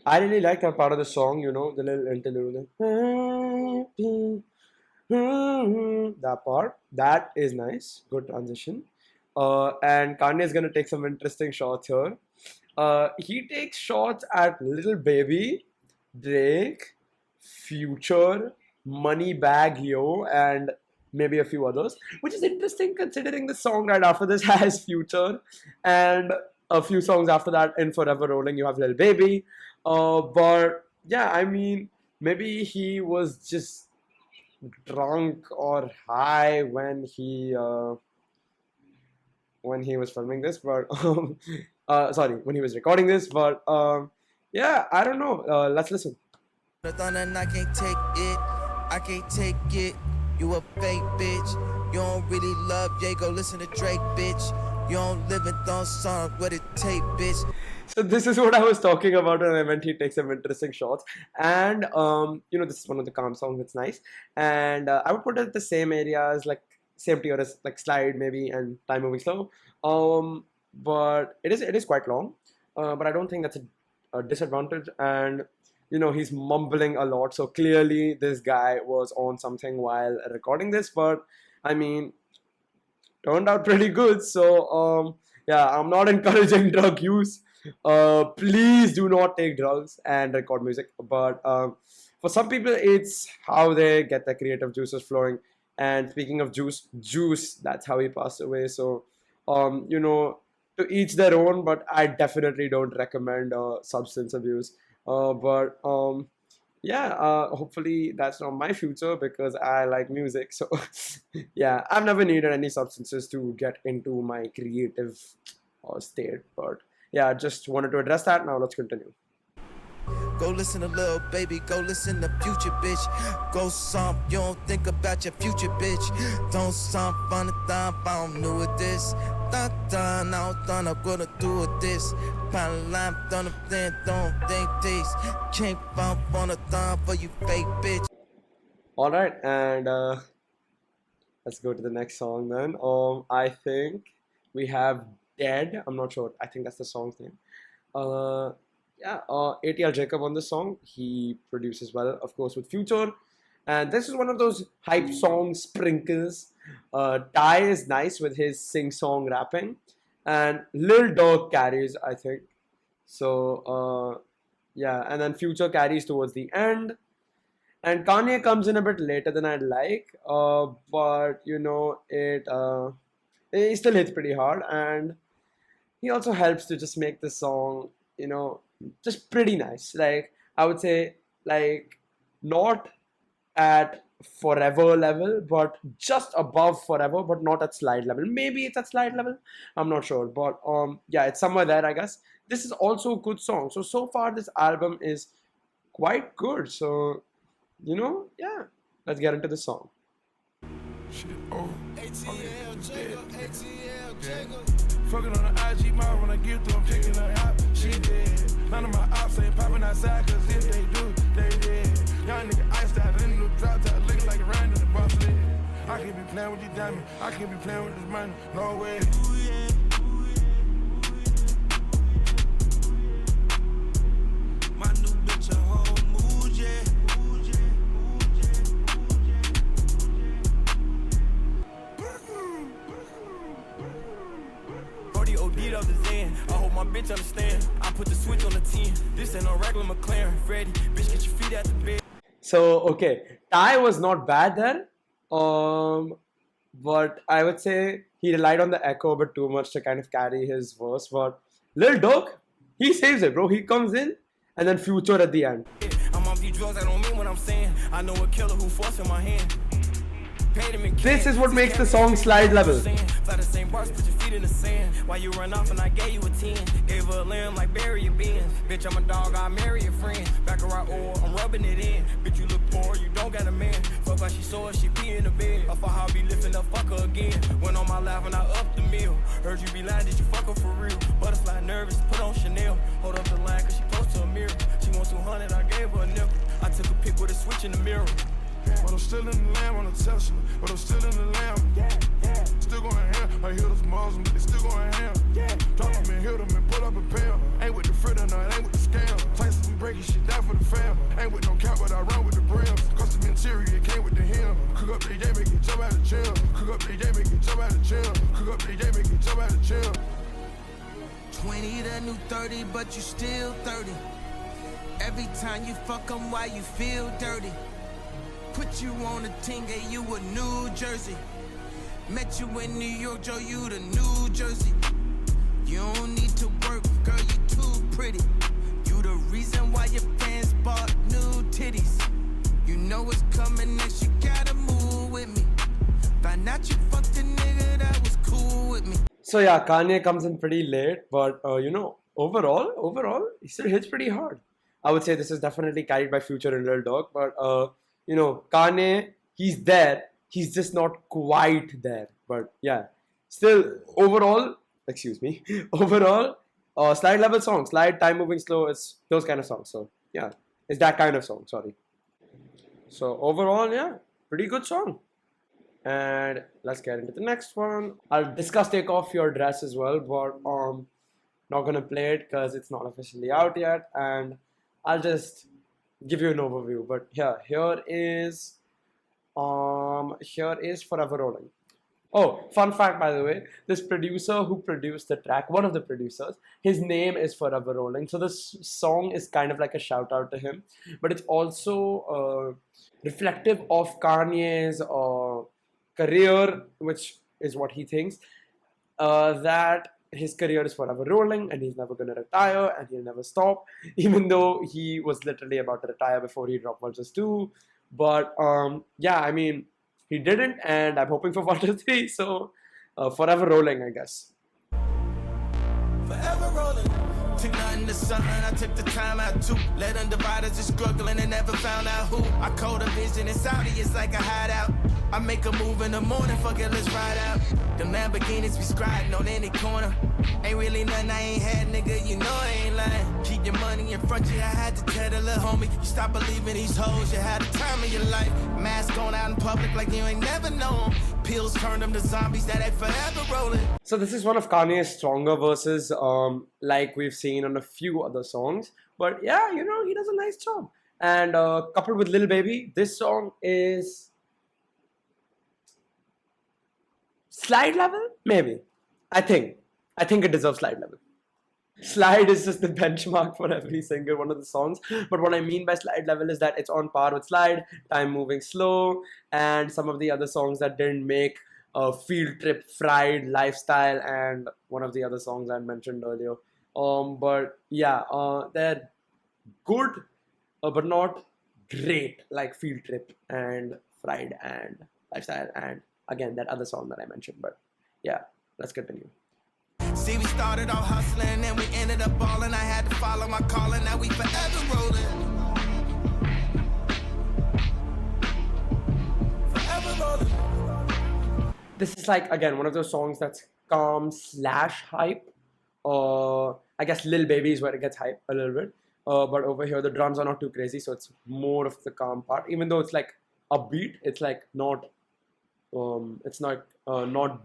I really like that part of the song, the little interlude. That part. That is nice. Good transition. And Kanye is going to take some interesting shots here. He takes shots at Little Baby, Drake, Future, Moneybagg Yo, and maybe a few others, which is interesting considering the song right after this has Future, and a few songs after that in Forever Rolling you have Lil Baby. But yeah, I mean, maybe he was just drunk or high when he was filming this, but sorry, when he was recording this. But yeah, I don't know. Let's listen. I can't take it. I can't take it. You a fake bitch. You don't really love Ye. Go listen to Drake, bitch. You don't live in those songs with it tape, bitch. So this is what I was talking about when I meant he takes some interesting shots. And this is one of the calm songs. It's nice, and I would put it the same areas, like same tier as like Slide maybe and Time Moving Slow. But it is quite long. But I don't think that's a disadvantage. And he's mumbling a lot, so clearly this guy was on something while recording this. But I mean, turned out pretty good. So yeah, I'm not encouraging drug use. Please do not take drugs and record music. But for some people, it's how they get their creative juices flowing. And speaking of juice, that's how he passed away. So to each their own, but I definitely don't recommend substance abuse. But yeah, hopefully that's not my future because I like music. So yeah, I've never needed any substances to get into my creative state. But yeah, just wanted to address that. Now let's continue. Go listen to Lil Baby, go listen to Future, bitch. Go some, you don't think about your future, bitch. Don't sound funny, I don't know what this. Dun, now done, I'm gonna do with this. Pound line, done a thing, don't think this. Can't bump on a thumb for you fake bitch. Alright, and let's go to the next song then. I think we have Dead. I'm not sure. I think that's the song's name. Yeah, ATL Jacob on this song. He produces well, of course, with Future. And this is one of those hype song sprinkles. Ty is nice with his sing-song rapping. And Lil Durk carries, I think. So, yeah. And then Future carries towards the end. And Kanye comes in a bit later than I'd like, but it still hits pretty hard, and he also helps to just make the song, just pretty nice. Like, I would say, like, not at forever level, but just above forever, but not at slide level. Maybe it's at slide level. I'm not sure, but yeah, it's somewhere there, I guess. This is also a good song. So far, this album is quite good. So, yeah, let's get into the song. Shit, oh, ATL, Jacob, ATL, Jacob. Fucking on the IG mile when I get through, I'm taking her out. She dead. None of my ops ain't popping outside, cause if they do, they dead. Young nigga iced out, in the drop top, looking like a rind in the boss lid. I can't be playing with these diamonds, I can't be playing with this money, no way. Ooh, yeah. My new bitch a whole mood, yeah. OD'd up the Zen. I hope my bitch understand. I put the switch on the 10. This ain't no regular McLaren. Freddy, bitch, get your feet out the bed. So, okay, Ty was not bad there. But I would say he relied on the echo a bit too much to kind of carry his verse. But Lil Durk, he saves it, bro. He comes in and then Future at the end. I'm off these drugs, I don't mean what I'm saying. I know a killer who forcing my hand. This is what makes the song slide level. Fly the same bars, put your feet in the sand. Why you run off and I gave you a 10. Gave her a limb like bury your beans. Bitch, I'm a dog, I marry a friend. Back around oil, I'm rubbing it in. Bitch, you look poor, you don't got a man. Fuck like she saw her, she be in the bed. Off how I be lifting up, fuck her again. Went on my life and I upped the meal. Heard you be lying, did you fuck her for real? Butterfly nervous, put on Chanel. Hold up the line cause she close to a mirror. She wants 200, I gave her a nickel. I took a pic with a switch in the mirror. But I'm still in the lamb on the Tesla. But I'm still in the lamb. Still going ham. I hear those Muslims, but they still going ham. Drop them and hit them and put up a pound. Ain't with the fritter, no, it ain't with the scam. Places we breaking shit down for the fam. Ain't with no cap, but I run with the brims. Custom interior, it came with the hem. Cook up the day, make it jump out of jail. Cook up the day, make it jump out of jail. Cook up the day, make it jump out of jail. 20 that new 30, but you still 30. Every time you fuck them, why you feel dirty? Put you on a team, gave you a New Jersey. Met you in New York, Joe, you the New Jersey. You don't need to work, girl, you too pretty. You the reason why your fans bought new titties. You know what's coming next, you gotta move with me. Find out you fucked a nigga that was cool with me. So yeah, Kanye comes in pretty late, but overall, he still hits pretty hard. I would say this is definitely carried by Future and Lil Durk, but Kanye, he's there. He's just not quite there. But yeah, still overall, slide level song, slide time moving slow, it's those kind of songs. So yeah, it's that kind of song, sorry. So overall, yeah, pretty good song. And let's get into the next one. I'll discuss Take Off Your Dress as well, but not gonna play it because it's not officially out yet, and I'll just give you an overview. But here is Forever Rolling. Oh, fun fact, by the way, this producer who produced the track, one of the producers, his name is Forever Rolling. So this song is kind of like a shout out to him, but it's also reflective of Kanye's career, which is what he thinks, that his career is forever rolling and he's never going to retire and he'll never stop, even though he was literally about to retire before he dropped Vultures 2. But yeah, I mean, he didn't, and I'm hoping for Vultures 3, so forever rolling, I guess. Forever rolling. Took nothing to sun, I took the time out to let undivided just struggling and never found out who. I called a vision in Saudi, it's like a hideout. I make a move in the morning, fuck it, let's ride out. The Lamborghinis be scribing on any corner. Ain't really nothing I ain't had, nigga, you know I ain't lying. Keep your money in front of you, I had to tell the little homie. You stop believing these hoes, you had the time of your life. Mask on out in public like you ain't never known. Pills turn them to zombies that ain't forever rolling. So this is one of Kanye's stronger verses, like we've seen on a few other songs. But yeah, he does a nice job. And coupled with Lil Baby, this song is slide level, maybe. I think it deserves slide level. Slide is just the benchmark for every single one of the songs. But what I mean by slide level is that it's on par with Slide, Time Moving Slow, and some of the other songs that didn't make Field Trip, Fried, Lifestyle, and one of the other songs I mentioned earlier. But yeah, they're good, but not great like Field Trip and Fried and Lifestyle, and again that other song that I mentioned. But yeah, let's continue. See, we started off hustling and we ended up balling. I had to follow my calling, now we forever rolling. Forever rolling. This is like again one of those songs that's calm slash hype. I guess Lil Baby is where it gets hype a little bit. But over here the drums are not too crazy, so it's more of the calm part. Even though it's like upbeat, it's like not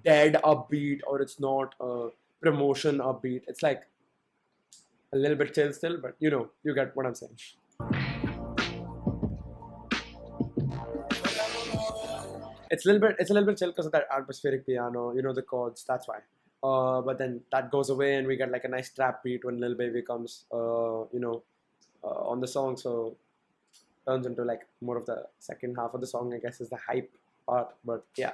dead upbeat, or it's not promotion upbeat. It's like a little bit chill still, but you get what I'm saying. It's a little bit chill because of that atmospheric piano, the chords, that's why. But then that goes away and we get like a nice trap beat when Lil Baby comes on the song, so turns into like more of the second half of the song, I guess, is the hype part. But yeah.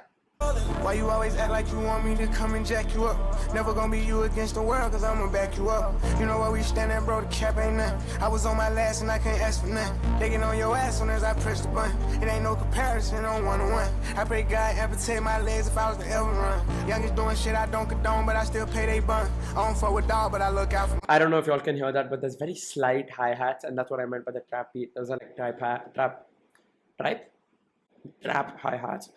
Why you always act like you want me to come and jack you up? Never gonna be you against the world, cause I'ma back you up. You know where we stand at, bro, the cap ain't nothing. I was on my last and I can't ask for nothing. They get on your ass soon as I press the button. It ain't no comparison on one-on-one. I pray God amputate my legs if I was to ever run. Youngest doing shit I don't condone, but I still pay they bun. I don't fuck with dog, but I look out for I don't know if y'all can hear that, but there's very slight hi-hats, and that's what I meant by the trap beat. There's a like trap hi-hats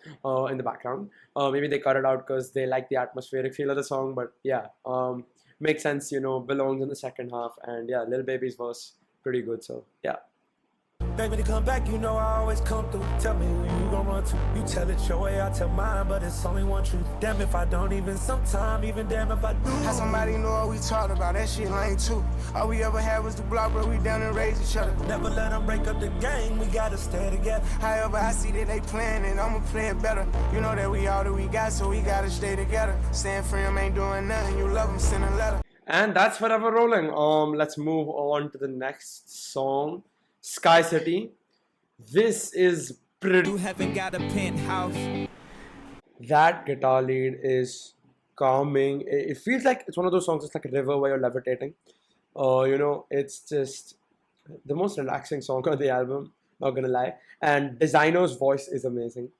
in the background. Maybe they cut it out because they like the atmospheric feel of the song, but yeah, makes sense, belongs in the second half. And yeah, Lil Baby's verse pretty good, so yeah. Beg me to come back, you know I always come through. Tell me who you gon' run to. You tell it your way, I tell mine, but it's only one truth. Damn if I don't even sometime, even damn if I do. How somebody know what we talked about, that shit lame too. All we ever had was the block where we down and raise each other. Never let them break up the game, we gotta stay together. However, I see that they playing and I'ma play it better. You know that we all that we got, so we gotta stay together. Staying free ain't doing nothing, you love them, send a letter. And that's Forever Rolling. Let's move on to the next song, Sky City. This is pretty. You haven't got a penthouse. That guitar lead is calming. It feels like it's one of those songs. It's like a river where you're levitating. It's just the most relaxing song on the album. Not gonna lie. And Designer's voice is amazing.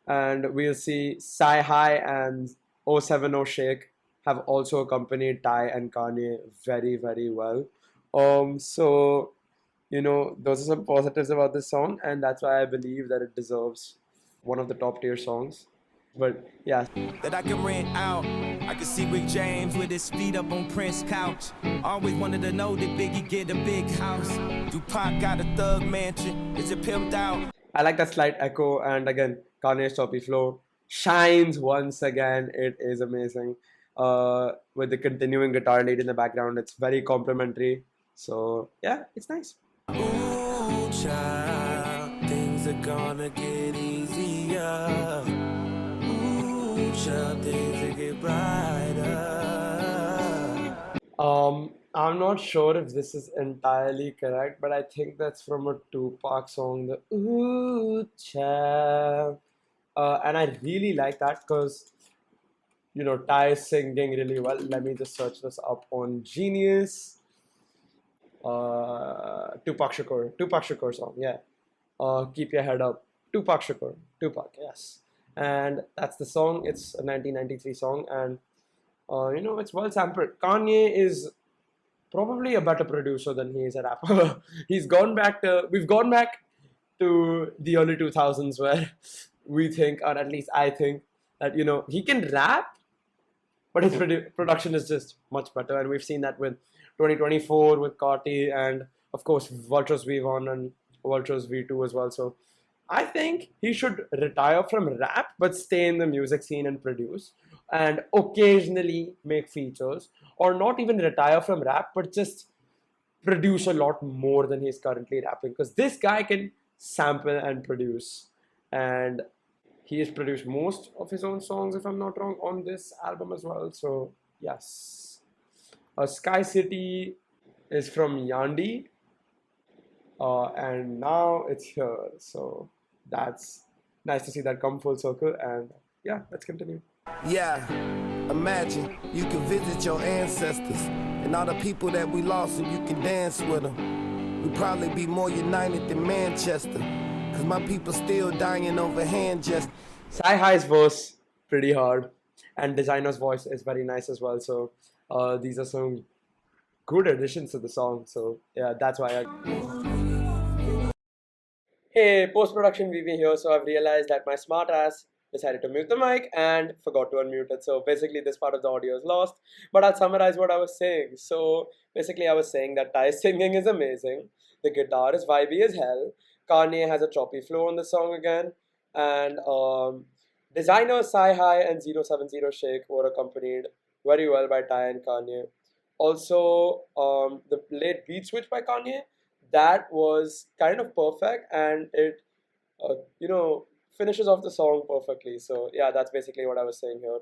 And we'll see Sci High and 070 Shake have also accompanied Ty and Kanye very, very well. So those are some positives about this song, and that's why I believe that it deserves one of the top tier songs. But yeah. That I can rent out. I can see Rick James with his feet up on Prince's couch. Always wanted to know did Biggie get a big house? Do Pac got a thug mansion? Is it pimped out? I like that slight echo, and again, Kanye's choppy flow shines once again. It is amazing. With the continuing guitar lead in the background, it's very complimentary. So yeah, it's nice. Ooh, child, things are gonna get easier. Ooh, child, things will get brighter. I'm not sure if this is entirely correct, but I think that's from a Tupac song, the Ooh Child. And I really like that because, Ty is singing really well. Let me just search this up on Genius. Tupac Shakur song, yeah. Keep Your Head Up, Tupac Shakur, yes. And that's the song. It's a 1993 song, and it's well sampled. Kanye is probably a better producer than he is a rapper. We've gone back to the early 2000s where we think, or at least I think, that he can rap, but his production is just much better, and we've seen that with 2024 with Carti, and of course Vultures V1 and Vultures V2 as well. So I think he should retire from rap but stay in the music scene and produce, and occasionally make features, or not even retire from rap but just produce a lot more than he's currently rapping, because this guy can sample and produce, and he has produced most of his own songs, if I'm not wrong, on this album as well. So yes. Sky City is from Yandi, and now it's here. So that's nice to see that come full circle. And yeah, let's continue. Yeah, imagine you can visit your ancestors and all the people that we lost, and you can dance with them. We'd probably be more united than Manchester, cause my people still dying over hand gestures. Sci-Hi's voice pretty hard, and Designer's voice is very nice as well. So these are some good additions to the song. So yeah, that's why I. Hey, post-production VV here. So I've realized that my smart ass decided to mute the mic and forgot to unmute it. So basically, this part of the audio is lost. But I'll summarize what I was saying. So basically, I was saying that Ty's singing is amazing. The guitar is vibey as hell. Kanye has a choppy flow on the song again, and Designer, Sci-Hi, and 070 Shake were accompanied very well by Ty and Kanye. Also, the late beat switch by Kanye, that was kind of perfect, and it, finishes off the song perfectly. So yeah, that's basically what I was saying here.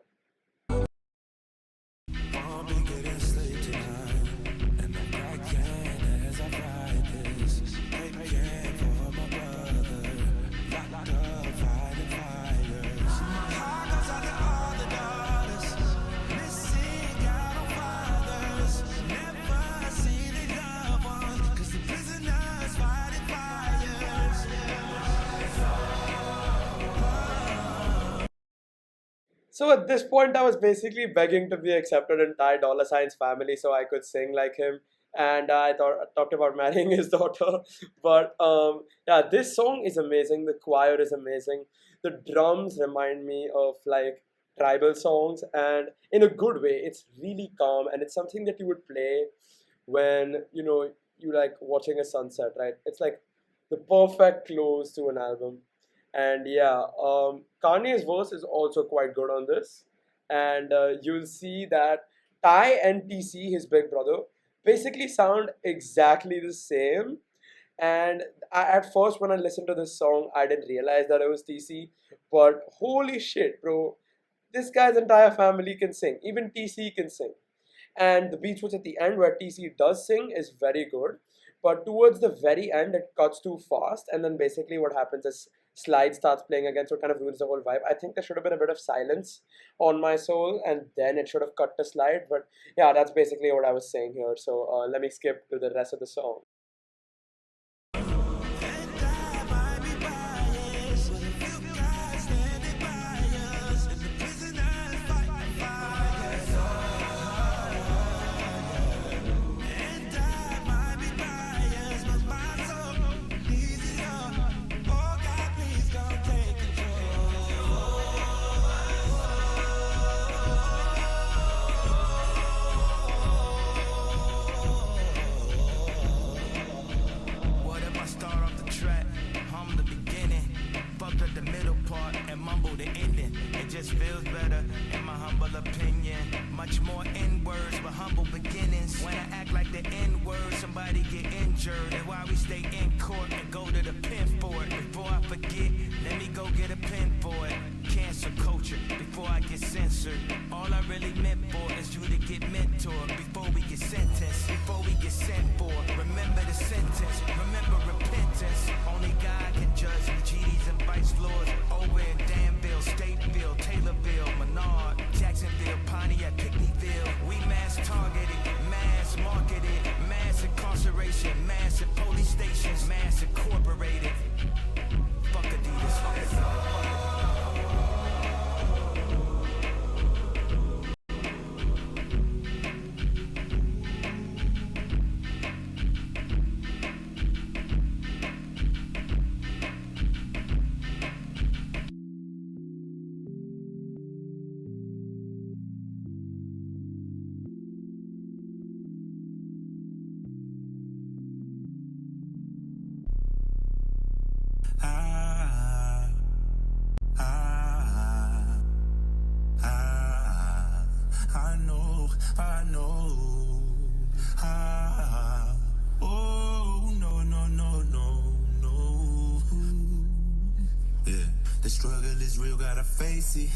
So at this point, I was basically begging to be accepted in Ty Dolla Sign's family so I could sing like him. And I talked about marrying his daughter. But yeah, this song is amazing. The choir is amazing. The drums remind me of like tribal songs, and in a good way. It's really calm, and it's something that you would play when you like watching a sunset, right? It's like the perfect close to an album. And yeah, Kanye's verse is also quite good on this. And you'll see that Ty and TC, his big brother, basically sound exactly the same. And at first, when I listened to this song, I didn't realize that it was TC. But holy shit, bro, this guy's entire family can sing. Even TC can sing. And the beat switch at the end where TC does sing is very good. But towards the very end, it cuts too fast, and then basically what happens is slide starts playing again, so it kind of ruins the whole vibe. I think there should have been a bit of silence on My Soul, and then it should have cut to slide. But yeah, that's basically what I was saying here. So let me skip to the rest of the song. Feels better in my humble opinion. Much more N-words but humble beginnings. When I act like the N-word, somebody get injured. And why we stay in court and go to the pen for it. Before I forget, let me go get a pen for it. Cancel culture before I get censored. All I really meant for is you to get mentored. Before we get sentenced, before we get sent for. Remember the sentence, remember repentance. Only God can judge me. GDs and vice lords over in Danville, Stateville, Taylorville, Menard, Jacksonville, Pontiac, Pickneyville. We mass targeted, mass marketed, mass incarceration, mass at police stations, mass incorporated. Fuck Adidas. struggle is real, gotta face it.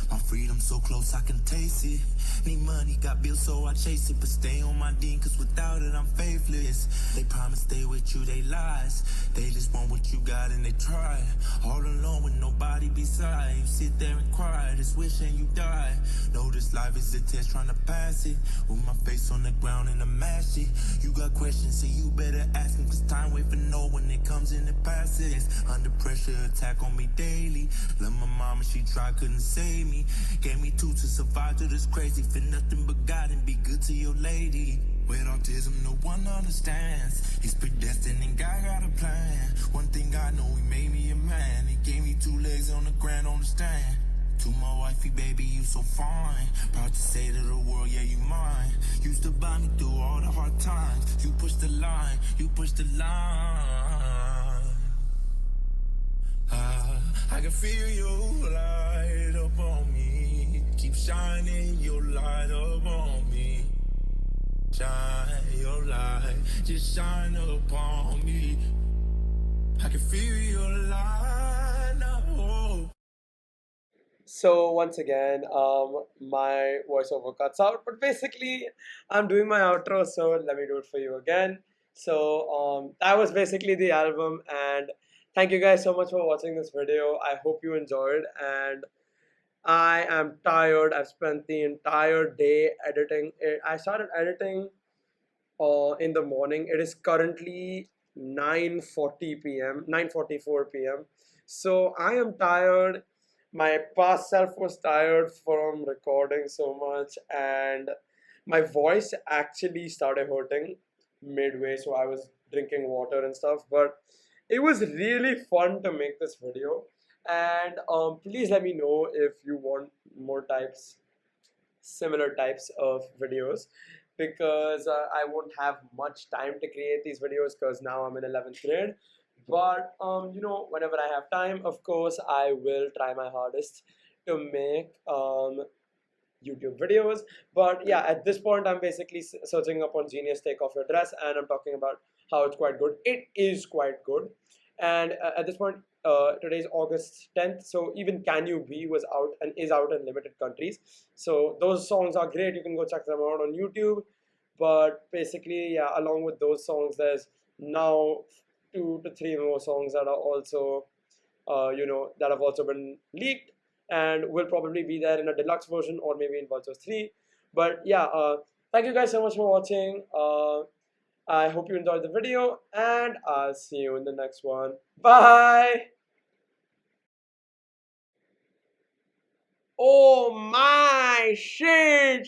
My freedom so close, I can taste it. Need money, got bills, so I chase it. But stay on my dean, cause without it, I'm faithless. They promise stay with you, they lies. They just want what you got and they try. All alone with nobody beside you. Sit there and cry, just wishing you die. Know this life is a test, trying to pass it. With my face on the ground and I'm mashy. You got questions, so you better ask them. Cause time wait for no one, it comes and it passes. Under pressure, attack on me daily. Love my mama, she tried, couldn't save me. Gave me two to survive to this crazy. For nothing but God and be good to your lady. With autism, no one understands. He's predestined and God got a plan. One thing I know, he made me a man. He gave me two legs on the ground on the stand. To my wifey, baby, you so fine. Proud to say to the world, yeah, you mine. Used to buy me through all the hard times. You push the line, you push the line. I can feel your light up on me. Keep shining your light up on me. Shine your light, just shine upon me. I can feel your light now. So once again, my voiceover cuts out, but basically, I'm doing my outro, so let me do it for you again. So that was basically the album, and thank you guys so much for watching this video. I hope you enjoyed, and I am tired. I've spent the entire day editing it. I started editing in the morning. It is currently 9:40 p.m., 9:44 p.m. So I am tired. My past self was tired from recording so much, and my voice actually started hurting midway. So I was drinking water and stuff, but it was really fun to make this video. And please let me know if you want more similar types of videos, because I won't have much time to create these videos because now I'm in 11th grade. But whenever I have time, of course, I will try my hardest to make YouTube videos. But yeah, at this point, I'm basically searching up on Genius Take Off Your Dress, and I'm talking about how it's quite good. It is quite good. And at this point, today's August 10th, so even Can You Be was out and is out in limited countries. So those songs are great. You can go check them out on YouTube. But basically, yeah, along with those songs, there's now 2 to 3 more songs that are also, that have also been leaked and will probably be there in a deluxe version or maybe in Vultures 3. But yeah, thank you guys so much for watching. I hope you enjoyed the video, and I'll see you in the next one. Bye! Oh my shit!